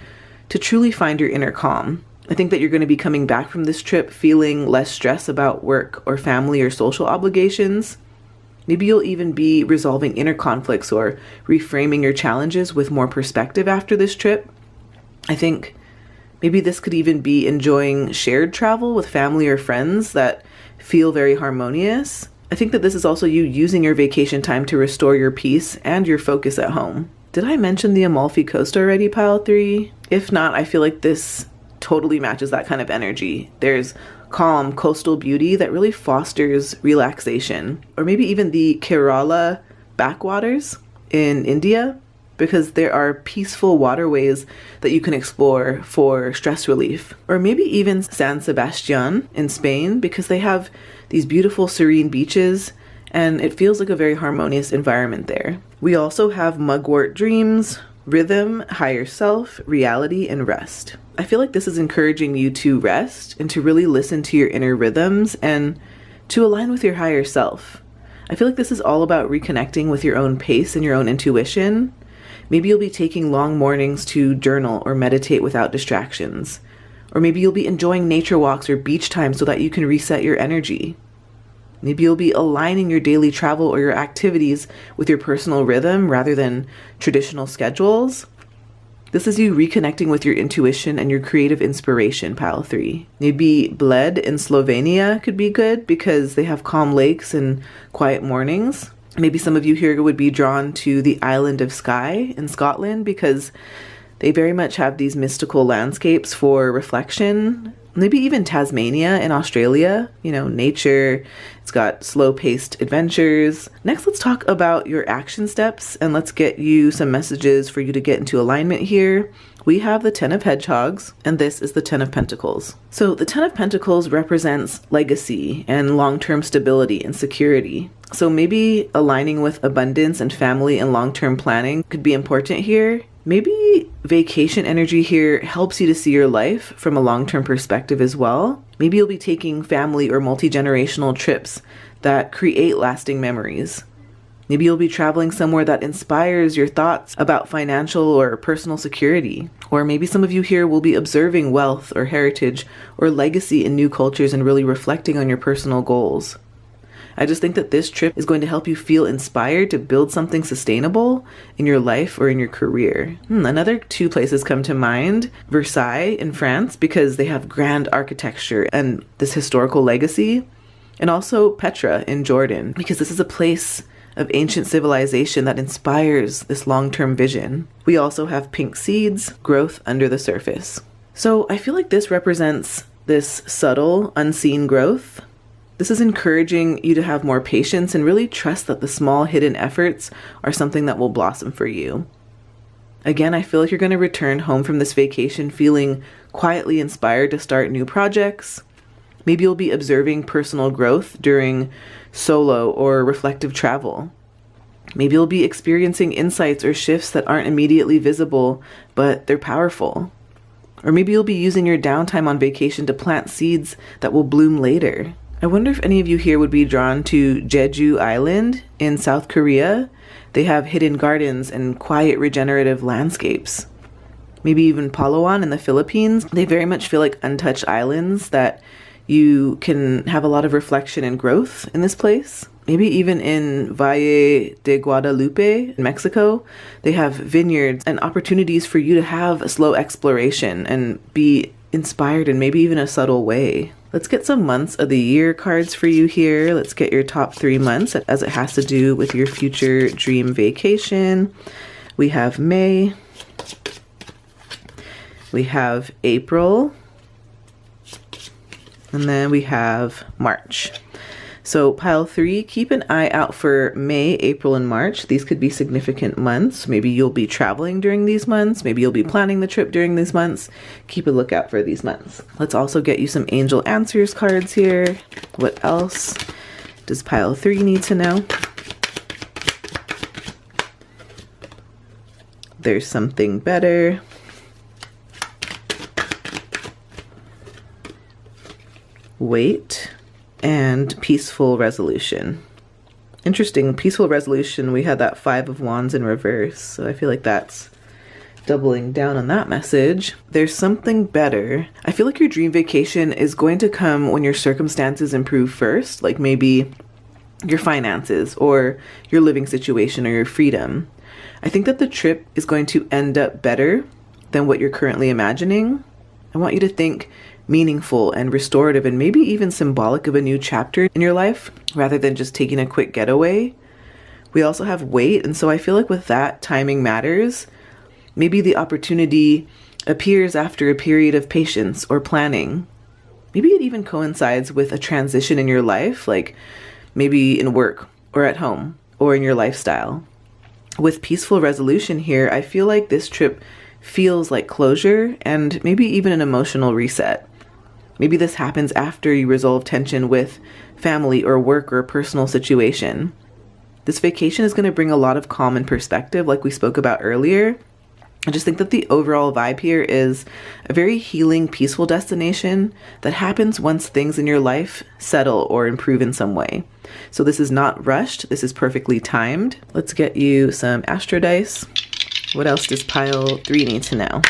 to truly find your inner calm. I think that you're going to be coming back from this trip feeling less stress about work or family or social obligations. Maybe you'll even be resolving inner conflicts or reframing your challenges with more perspective after this trip. I think maybe this could even be enjoying shared travel with family or friends that feel very harmonious. I think that this is also you using your vacation time to restore your peace and your focus at home. Did I mention the Amalfi Coast already, pile 3? If not, I feel like this totally matches that kind of energy. There's calm coastal beauty that really fosters relaxation. Or maybe even the Kerala backwaters in India, because there are peaceful waterways that you can explore for stress relief. Or maybe even San Sebastian in Spain, because they have these beautiful serene beaches and it feels like a very harmonious environment there. We also have Mugwort Dreams, Rhythm, Higher Self, Reality, and Rest. I feel like this is encouraging you to rest and to really listen to your inner rhythms and to align with your higher self. I feel like this is all about reconnecting with your own pace and your own intuition. Maybe you'll be taking long mornings to journal or meditate without distractions. Or maybe you'll be enjoying nature walks or beach time so that you can reset your energy. Maybe you'll be aligning your daily travel or your activities with your personal rhythm rather than traditional schedules. This is you reconnecting with your intuition and your creative inspiration, pile 3. Maybe Bled in Slovenia could be good because they have calm lakes and quiet mornings. Maybe some of you here would be drawn to the island of Skye in Scotland because they very much have these mystical landscapes for reflection. maybe even Tasmania in Australia, nature. It's got slow-paced adventures. Next, let's talk about your action steps, and let's get you some messages for you to get into alignment here. We have the 10 of Hedgehogs, and this is the 10 of Pentacles. So the 10 of Pentacles represents legacy and long-term stability and security. So maybe aligning with abundance and family and long-term planning could be important here. Maybe vacation energy here helps you to see your life from a long-term perspective as well. Maybe you'll be taking family or multi-generational trips that create lasting memories. Maybe you'll be traveling somewhere that inspires your thoughts about financial or personal security. Or maybe some of you here will be observing wealth or heritage or legacy in new cultures and really reflecting on your personal goals. I just think that this trip is going to help you feel inspired to build something sustainable in your life or in your career. Another 2 places come to mind. Versailles in France, because they have grand architecture and this historical legacy. And also Petra in Jordan, because this is a place of ancient civilization that inspires this long-term vision. We also have pink seeds, growth under the surface. So I feel like this represents this subtle, unseen growth. This is encouraging you to have more patience and really trust that the small hidden efforts are something that will blossom for you. Again, I feel like you're going to return home from this vacation feeling quietly inspired to start new projects. Maybe you'll be observing personal growth during solo or reflective travel. Maybe you'll be experiencing insights or shifts that aren't immediately visible, but they're powerful. Or maybe you'll be using your downtime on vacation to plant seeds that will bloom later. I wonder if any of you here would be drawn to Jeju Island in South Korea. They have hidden gardens and quiet regenerative landscapes. Maybe even Palawan in the Philippines. They very much feel like untouched islands that you can have a lot of reflection and growth in this place. Maybe even in Valle de Guadalupe in Mexico, they have vineyards and opportunities for you to have a slow exploration and be inspired in maybe even a subtle way. Let's get some months of the year cards for you here. Let's get your top 3 months as it has to do with your future dream vacation. We have May. We have April. And then we have March. So pile 3, keep an eye out for May, April, and March. These could be significant months. Maybe you'll be traveling during these months. Maybe you'll be planning the trip during these months. Keep a lookout for these months. Let's also get you some angel answers cards here. What else does pile 3 need to know? There's something better. Wait. And peaceful resolution. Interesting, peaceful resolution, we had that 5 of Wands in reverse, so I feel like that's doubling down on that message. There's something better. I feel like your dream vacation is going to come when your circumstances improve first, like maybe your finances or your living situation or your freedom. I think that the trip is going to end up better than what you're currently imagining. I want you to think meaningful and restorative and maybe even symbolic of a new chapter in your life rather than just taking a quick getaway. We also have wait, and so I feel like with that, timing matters. Maybe the opportunity appears after a period of patience or planning. Maybe it even coincides with a transition in your life, like maybe in work or at home or in your lifestyle. With peaceful resolution here, I feel like this trip feels like closure and maybe even an emotional reset. Maybe this happens after you resolve tension with family or work or a personal situation. This vacation is going to bring a lot of calm and perspective, like we spoke about earlier. I just think that the overall vibe here is a very healing, peaceful destination that happens once things in your life settle or improve in some way. So this is not rushed. This is perfectly timed. Let's get you some astro dice. What else does pile 3 need to know?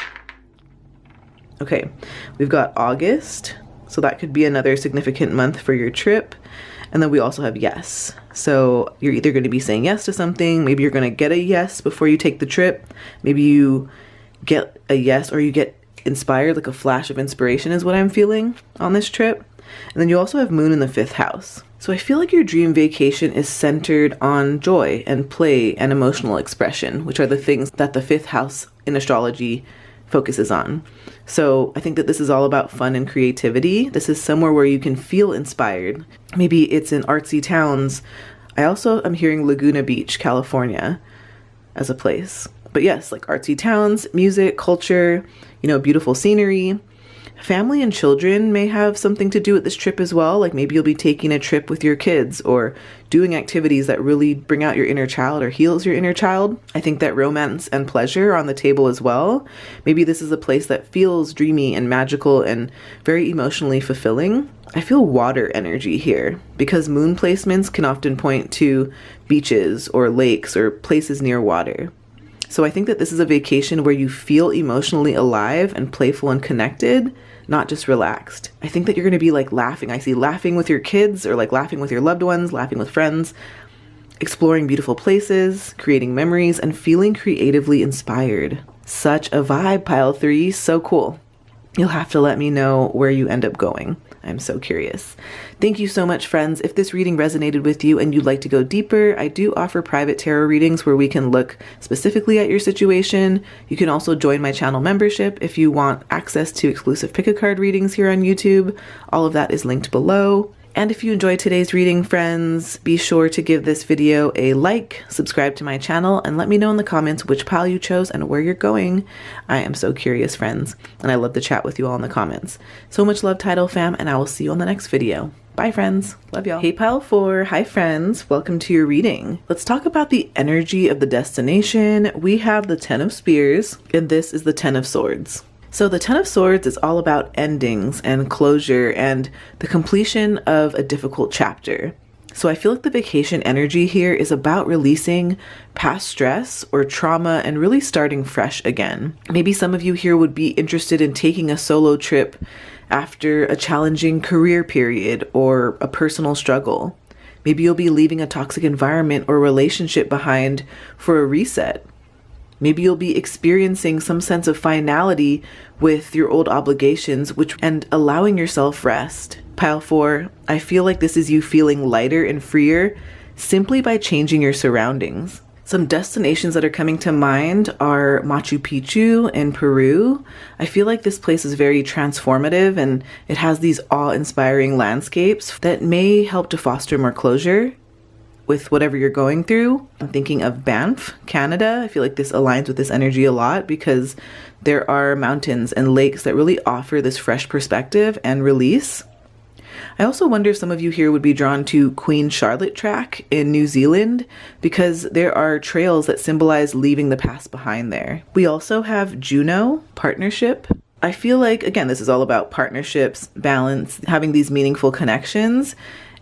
Okay, we've got August, so that could be another significant month for your trip. And then we also have yes. So you're either going to be saying yes to something, maybe you're going to get a yes before you take the trip. Maybe you get a yes or you get inspired, like a flash of inspiration is what I'm feeling on this trip. And then you also have Moon in the 5th house. So I feel like your dream vacation is centered on joy and play and emotional expression, which are the things that the 5th house in astrology focuses on. So I think that this is all about fun and creativity. This is somewhere where you can feel inspired. Maybe it's in artsy towns. I also am hearing Laguna Beach, California as a place. But yes, like artsy towns, music, culture, beautiful scenery. Family and children may have something to do with this trip as well. Like maybe you'll be taking a trip with your kids or doing activities that really bring out your inner child or heals your inner child. I think that romance and pleasure are on the table as well. Maybe this is a place that feels dreamy and magical and very emotionally fulfilling. I feel water energy here because moon placements can often point to beaches or lakes or places near water. So I think that this is a vacation where you feel emotionally alive and playful and connected, not just relaxed. I think that you're going to be like laughing. I see laughing with your kids or like laughing with your loved ones, laughing with friends, exploring beautiful places, creating memories, and feeling creatively inspired. Such a vibe, pile 3. So cool. You'll have to let me know where you end up going. I'm so curious. Thank you so much, friends. If this reading resonated with you and you'd like to go deeper, I do offer private tarot readings where we can look specifically at your situation. You can also join my channel membership if you want access to exclusive pick-a-card readings here on YouTube. All of that is linked below. And if you enjoyed today's reading, friends, be sure to give this video a like, subscribe to my channel, and let me know in the comments which pile you chose and where you're going. I am so curious, friends, and I love to chat with you all in the comments. So much love, Tidal fam, and I will see you on the next video. Bye, friends. Love y'all. Hey, pile 4. Hi, friends. Welcome to your reading. Let's talk about the energy of the destination. We have the 10 of Spears, and this is the 10 of Swords. So the 10 of Swords is all about endings and closure and the completion of a difficult chapter. So I feel like the vacation energy here is about releasing past stress or trauma and really starting fresh again. Maybe some of you here would be interested in taking a solo trip after a challenging career period or a personal struggle. Maybe you'll be leaving a toxic environment or relationship behind for a reset. Maybe you'll be experiencing some sense of finality with your old obligations, and allowing yourself rest. Pile 4, I feel like this is you feeling lighter and freer simply by changing your surroundings. Some destinations that are coming to mind are Machu Picchu in Peru. I feel like this place is very transformative and it has these awe-inspiring landscapes that may help to foster more closure with whatever you're going through. I'm thinking of Banff, Canada. I feel like this aligns with this energy a lot because there are mountains and lakes that really offer this fresh perspective and release. I also wonder if some of you here would be drawn to Queen Charlotte Track in New Zealand because there are trails that symbolize leaving the past behind there. We also have Juno, partnership. I feel like, again, this is all about partnerships, balance, having these meaningful connections.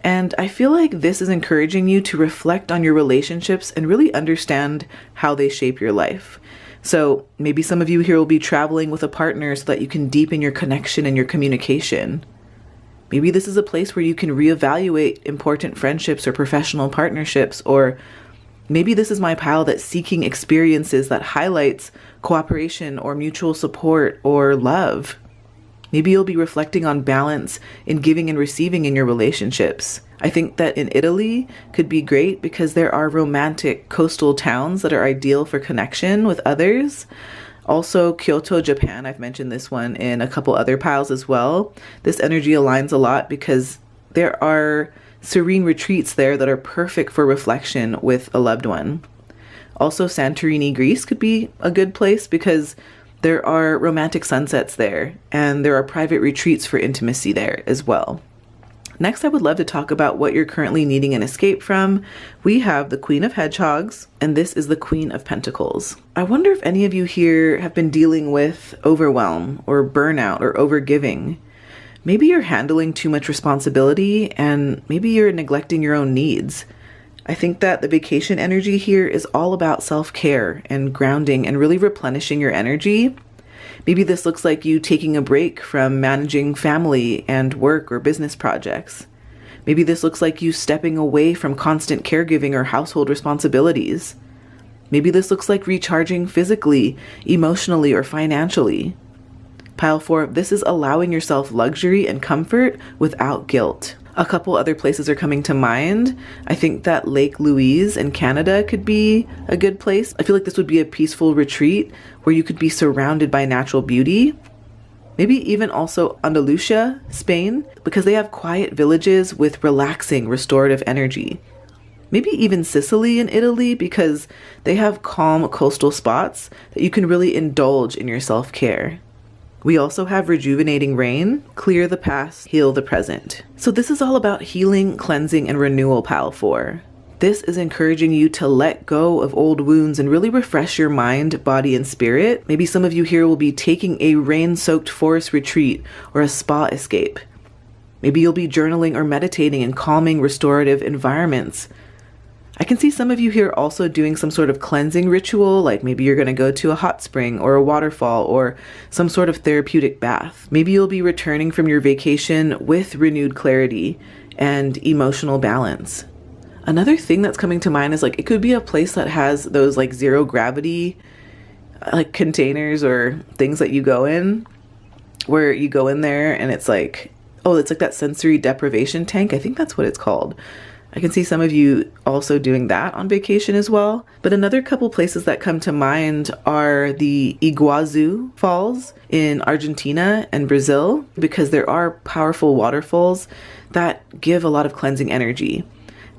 And I feel like this is encouraging you to reflect on your relationships and really understand how they shape your life. So maybe some of you here will be traveling with a partner so that you can deepen your connection and your communication. Maybe this is a place where you can reevaluate important friendships or professional partnerships, or maybe this is my pile that's seeking experiences that highlights cooperation or mutual support or love. Maybe you'll be reflecting on balance in giving and receiving in your relationships. I think that in Italy could be great because there are romantic coastal towns that are ideal for connection with others. Also, Kyoto, Japan, I've mentioned this one in a couple other piles as well. This energy aligns a lot because there are serene retreats there that are perfect for reflection with a loved one. Also, Santorini, Greece could be a good place because there are romantic sunsets there, and there are private retreats for intimacy there as well. Next, I would love to talk about what you're currently needing an escape from. We have the Queen of Hedgehogs, and this is the Queen of Pentacles. I wonder if any of you here have been dealing with overwhelm or burnout or overgiving. Maybe you're handling too much responsibility, and maybe you're neglecting your own needs. I think that the vacation energy here is all about self-care and grounding and really replenishing your energy. Maybe this looks like you taking a break from managing family and work or business projects. Maybe this looks like you stepping away from constant caregiving or household responsibilities. Maybe this looks like recharging physically, emotionally, or financially. Pile 4, this is allowing yourself luxury and comfort without guilt. A couple other places are coming to mind. I think that Lake Louise in Canada could be a good place. I feel like this would be a peaceful retreat where you could be surrounded by natural beauty. Maybe even also Andalusia, Spain, because they have quiet villages with relaxing, restorative energy. Maybe even Sicily in Italy, because they have calm coastal spots that you can really indulge in your self-care. We also have rejuvenating rain, clear the past, heal the present. So this is all about healing, cleansing, and renewal, Pal 4. This is encouraging you to let go of old wounds and really refresh your mind, body, and spirit. Maybe some of you here will be taking a rain-soaked forest retreat or a spa escape. Maybe you'll be journaling or meditating in calming, restorative environments. I can see some of you here also doing some sort of cleansing ritual, like maybe you're going to go to a hot spring or a waterfall or some sort of therapeutic bath. Maybe you'll be returning from your vacation with renewed clarity and emotional balance. Another thing that's coming to mind is like it could be a place that has those like zero gravity like containers or things that you go in, where you go in there and it's like, oh, it's like that sensory deprivation tank. I think that's what it's called. I can see some of you also doing that on vacation as well. But another couple places that come to mind are the Iguazu Falls in Argentina and Brazil, because there are powerful waterfalls that give a lot of cleansing energy.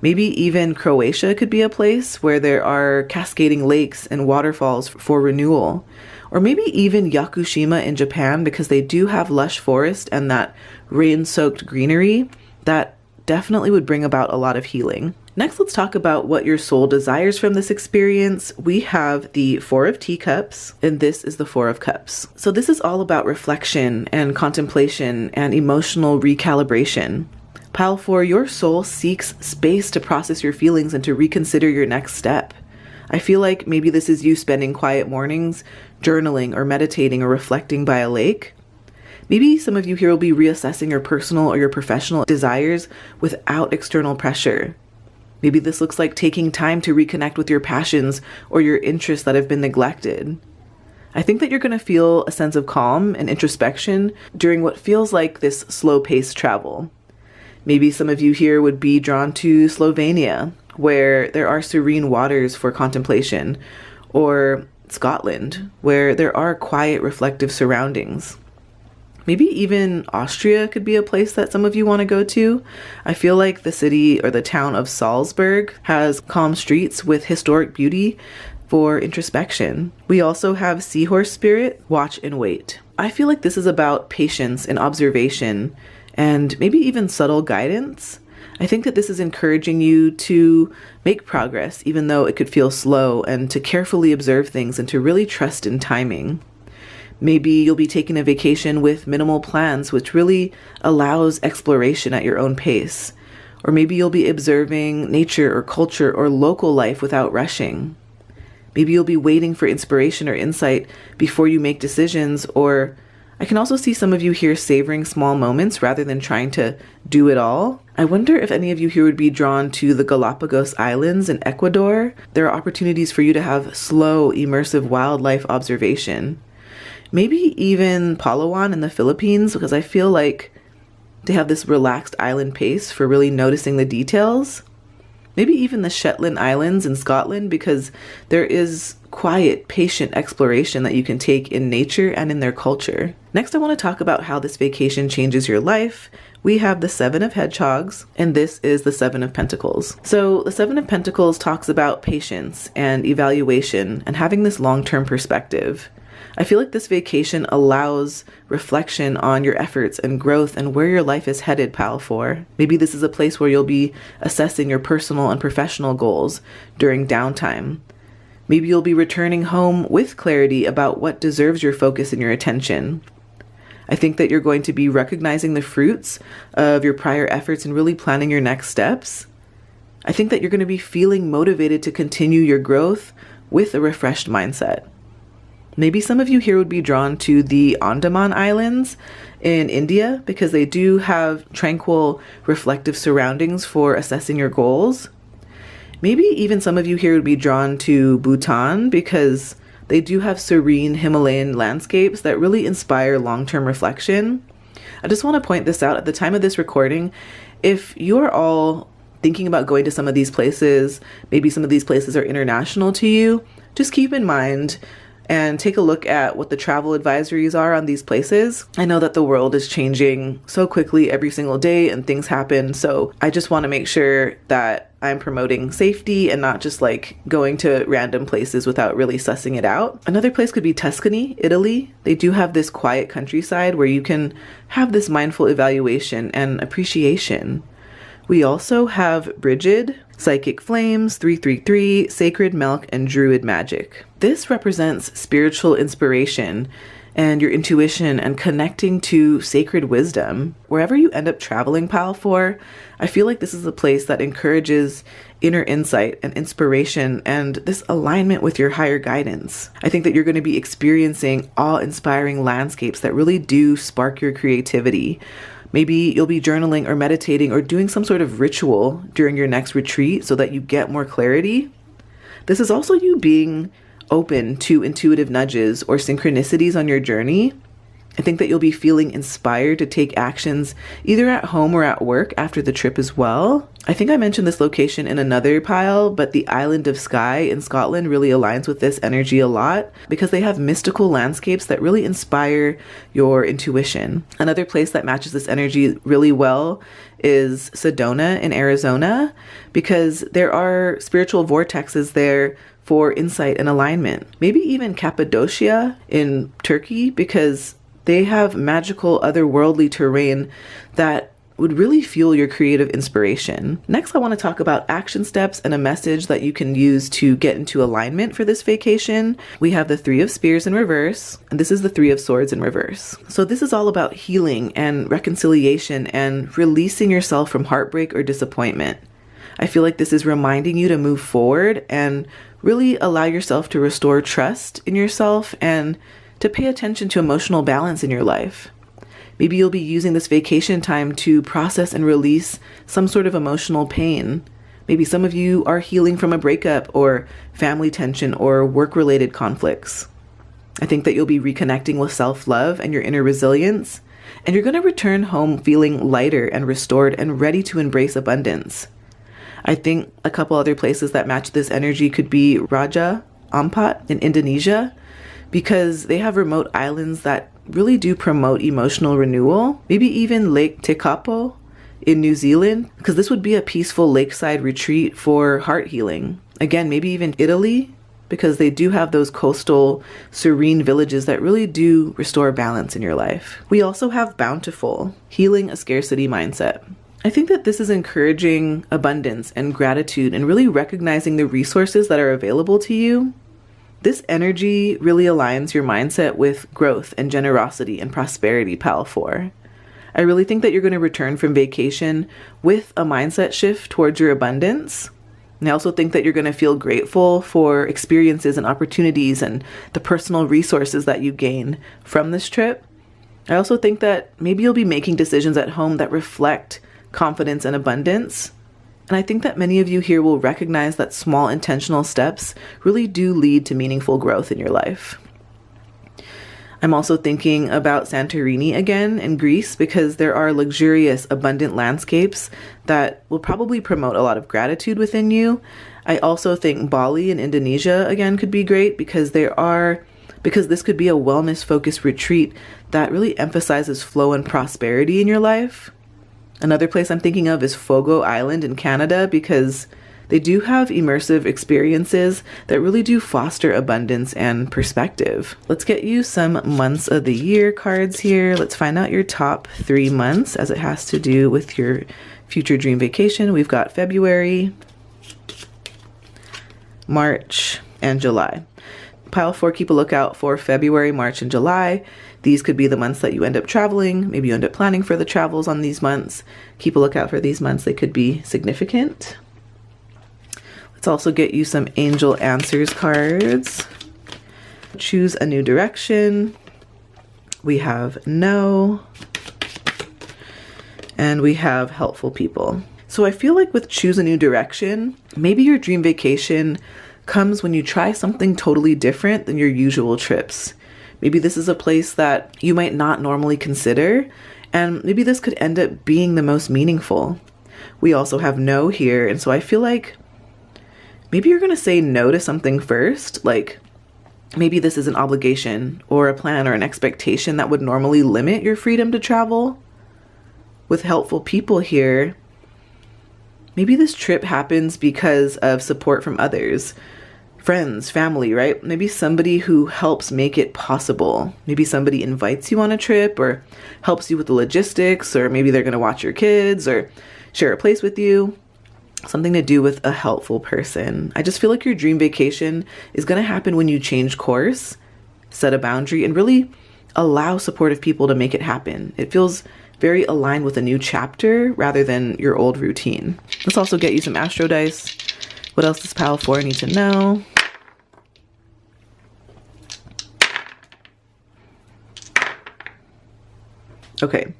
Maybe even Croatia could be a place where there are cascading lakes and waterfalls for renewal. Or maybe even Yakushima in Japan, because they do have lush forest and that rain-soaked greenery that definitely would bring about a lot of healing. Next, let's talk about what your soul desires from this experience. We have the Four of Teacups, and this is the Four of Cups. So this is all about reflection and contemplation and emotional recalibration. Pile 4, your soul seeks space to process your feelings and to reconsider your next step. I feel like maybe this is you spending quiet mornings, journaling or meditating or reflecting by a lake. Maybe some of you here will be reassessing your personal or your professional desires without external pressure. Maybe this looks like taking time to reconnect with your passions or your interests that have been neglected. I think that you're going to feel a sense of calm and introspection during what feels like this slow-paced travel. Maybe some of you here would be drawn to Slovenia, where there are serene waters for contemplation, or Scotland, where there are quiet, reflective surroundings. Maybe even Austria could be a place that some of you want to go to. I feel like the city or the town of Salzburg has calm streets with historic beauty for introspection. We also have Seahorse Spirit, Watch and Wait. I feel like this is about patience and observation and maybe even subtle guidance. I think that this is encouraging you to make progress, even though it could feel slow, and to carefully observe things and to really trust in timing. Maybe you'll be taking a vacation with minimal plans, which really allows exploration at your own pace. Or maybe you'll be observing nature or culture or local life without rushing. Maybe you'll be waiting for inspiration or insight before you make decisions. Or I can also see some of you here savoring small moments rather than trying to do it all. I wonder if any of you here would be drawn to the Galapagos Islands in Ecuador. There are opportunities for you to have slow, immersive wildlife observation. Maybe even Palawan in the Philippines, because I feel like they have this relaxed island pace for really noticing the details. Maybe even the Shetland Islands in Scotland, because there is quiet, patient exploration that you can take in nature and in their culture. Next, I want to talk about how this vacation changes your life. We have the Seven of Hedgehogs, and this is the Seven of Pentacles. So the Seven of Pentacles talks about patience and evaluation and having this long-term perspective. I feel like this vacation allows reflection on your efforts and growth and where your life is headed, Pal 4. Maybe this is a place where you'll be assessing your personal and professional goals during downtime. Maybe you'll be returning home with clarity about what deserves your focus and your attention. I think that you're going to be recognizing the fruits of your prior efforts and really planning your next steps. I think that you're going to be feeling motivated to continue your growth with a refreshed mindset. Maybe some of you here would be drawn to the Andaman Islands in India, because they do have tranquil, reflective surroundings for assessing your goals. Maybe even some of you here would be drawn to Bhutan, because they do have serene Himalayan landscapes that really inspire long-term reflection. I just want to point this out. At the time of this recording, If you're all thinking about going to some of these places, maybe some of these places are international to you, just keep in mind and take a look at what the travel advisories are on these places. I know that the world is changing so quickly every single day and things happen. So I just want to make sure that I'm promoting safety and not just like going to random places without really sussing it out. Another place could be Tuscany, Italy. They do have this quiet countryside where you can have this mindful evaluation and appreciation. We also have Brigid, Psychic Flames, 333, Sacred Milk, and Druid Magic. This represents spiritual inspiration and your intuition and connecting to sacred wisdom. Wherever you end up traveling, Pal 4, I feel like this is a place that encourages inner insight and inspiration and this alignment with your higher guidance. I think that you're going to be experiencing awe-inspiring landscapes that really do spark your creativity. Maybe you'll be journaling or meditating or doing some sort of ritual during your next retreat so that you get more clarity. This is also you being open to intuitive nudges or synchronicities on your journey. I think that you'll be feeling inspired to take actions either at home or at work after the trip as well. I think I mentioned this location in another pile, but the Island of Skye in Scotland really aligns with this energy a lot because they have mystical landscapes that really inspire your intuition. Another place that matches this energy really well is Sedona in Arizona because there are spiritual vortexes there for insight and alignment. Maybe even Cappadocia in Turkey because they have magical otherworldly terrain that would really fuel your creative inspiration. Next, I want to talk about action steps and a message that you can use to get into alignment for this vacation. We have the 3 of Spears in reverse, and this is the 3 of Swords in reverse. So this is all about healing and reconciliation and releasing yourself from heartbreak or disappointment. I feel like this is reminding you to move forward and really allow yourself to restore trust in yourself and to pay attention to emotional balance in your life. Maybe you'll be using this vacation time to process and release some sort of emotional pain. Maybe some of you are healing from a breakup or family tension or work-related conflicts. I think that you'll be reconnecting with self-love and your inner resilience, and you're going to return home feeling lighter and restored and ready to embrace abundance. I think a couple other places that match this energy could be Raja Ampat in Indonesia, because they have remote islands that really do promote emotional renewal. Maybe even Lake Tekapo in New Zealand, because this would be a peaceful lakeside retreat for heart healing. Again, maybe even Italy, because they do have those coastal serene villages that really do restore balance in your life. We also have Bountiful, healing a scarcity mindset. I think that this is encouraging abundance and gratitude and really recognizing the resources that are available to you. This energy really aligns your mindset with growth and generosity and prosperity, Pal 4. I really think that you're going to return from vacation with a mindset shift towards your abundance. And I also think that you're going to feel grateful for experiences and opportunities and the personal resources that you gain from this trip. I also think that maybe you'll be making decisions at home that reflect confidence and abundance. And I think that many of you here will recognize that small intentional steps really do lead to meaningful growth in your life. I'm also thinking about Santorini again in Greece because there are luxurious, abundant landscapes that will probably promote a lot of gratitude within you. I also think Bali in Indonesia again could be great because this could be a wellness-focused retreat that really emphasizes flow and prosperity in your life. Another place I'm thinking of is Fogo Island in Canada because they do have immersive experiences that really do foster abundance and perspective. Let's get you some months of the year cards here. Let's find out your top 3 months as it has to do with your future dream vacation. We've got February, March, and July. Pile 4, keep a lookout for February, March, and July. These could be the months that you end up traveling. Maybe you end up planning for the travels on these months. Keep a lookout for these months. They could be significant. Let's also get you some angel answers cards. Choose a new direction. We have no. And we have helpful people. So I feel like with choose a new direction, maybe your dream vacation comes when you try something totally different than your usual trips. Maybe this is a place that you might not normally consider, And maybe this could end up being the most meaningful. We also have no here, and so I feel like maybe you're going to say no to something first. Like maybe this is an obligation or a plan or an expectation that would normally limit your freedom to travel. With helpful people here, maybe this trip happens because of support from others, friends, family, right? Maybe somebody who helps make it possible. Maybe somebody invites you on a trip or helps you with the logistics, or maybe they're going to watch your kids or share a place with you. Something to do with a helpful person. I just feel like your dream vacation is going to happen when you change course, set a boundary, and really allow supportive people to make it happen. It feels very aligned with a new chapter rather than your old routine. Let's also get you some astro dice. What else does pile 4 need to know? Okay,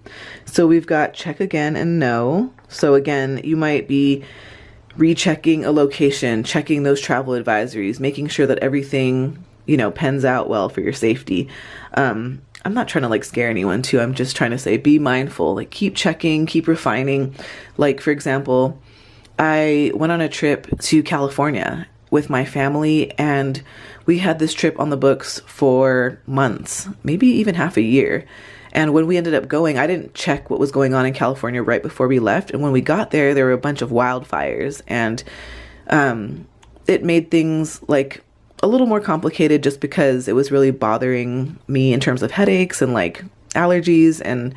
so we've got check again and no. So again, you might be rechecking a location, checking those travel advisories, making sure that everything, pans out well for your safety. I'm not trying to like scare anyone too. I'm just trying to say, be mindful, like keep checking, keep refining. Like for example, I went on a trip to California with my family, and we had this trip on the books for months, maybe even half a year. And when we ended up going, I didn't check what was going on in California right before we left. And when we got there were a bunch of wildfires, and it made things like a little more complicated just because it was really bothering me in terms of headaches and like allergies. And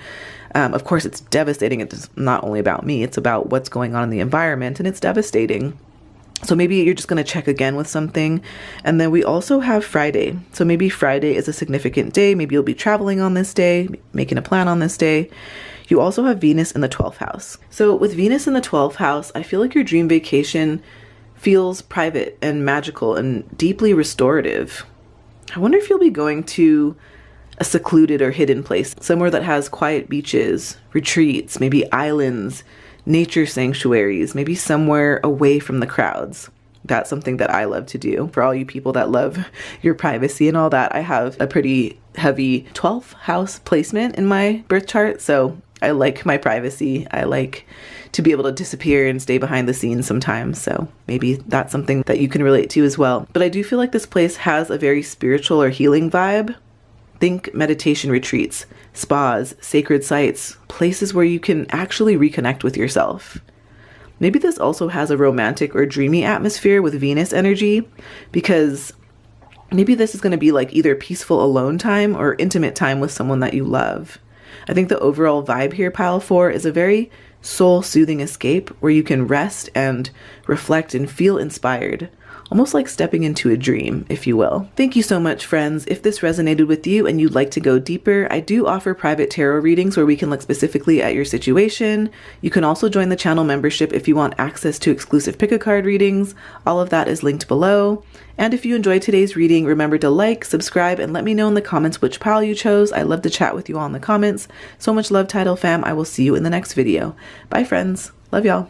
of course, it's devastating. It's not only about me, it's about what's going on in the environment, and it's devastating. So maybe you're just going to check again with something. And then we also have Friday. So maybe Friday is a significant day. Maybe you'll be traveling on this day, making a plan on this day. You also have Venus in the 12th house. So with Venus in the 12th house, I feel like your dream vacation feels private and magical and deeply restorative. I wonder if you'll be going to a secluded or hidden place, somewhere that has quiet beaches, retreats, maybe islands, nature sanctuaries, maybe somewhere away from the crowds. That's something that I love to do. For all you people that love your privacy and all that, I have a pretty heavy 12th house placement in my birth chart, so I like my privacy. I like to be able to disappear and stay behind the scenes sometimes. So maybe that's something that you can relate to as well. But I do feel like this place has a very spiritual or healing vibe. Think meditation retreats, spas, sacred sites, places where you can actually reconnect with yourself. Maybe this also has a romantic or dreamy atmosphere with Venus energy, because maybe this is going to be like either peaceful alone time or intimate time with someone that you love. I think the overall vibe here, pile 4, is a very soul-soothing escape where you can rest and reflect and feel inspired. Almost like stepping into a dream, if you will. Thank you so much, friends. If this resonated with you and you'd like to go deeper, I do offer private tarot readings where we can look specifically at your situation. You can also join the channel membership if you want access to exclusive pick-a-card readings. All of that is linked below. And if you enjoyed today's reading, remember to like, subscribe, and let me know in the comments which pile you chose. I love to chat with you all in the comments. So much love, Tidal fam. I will see you in the next video. Bye, friends. Love y'all.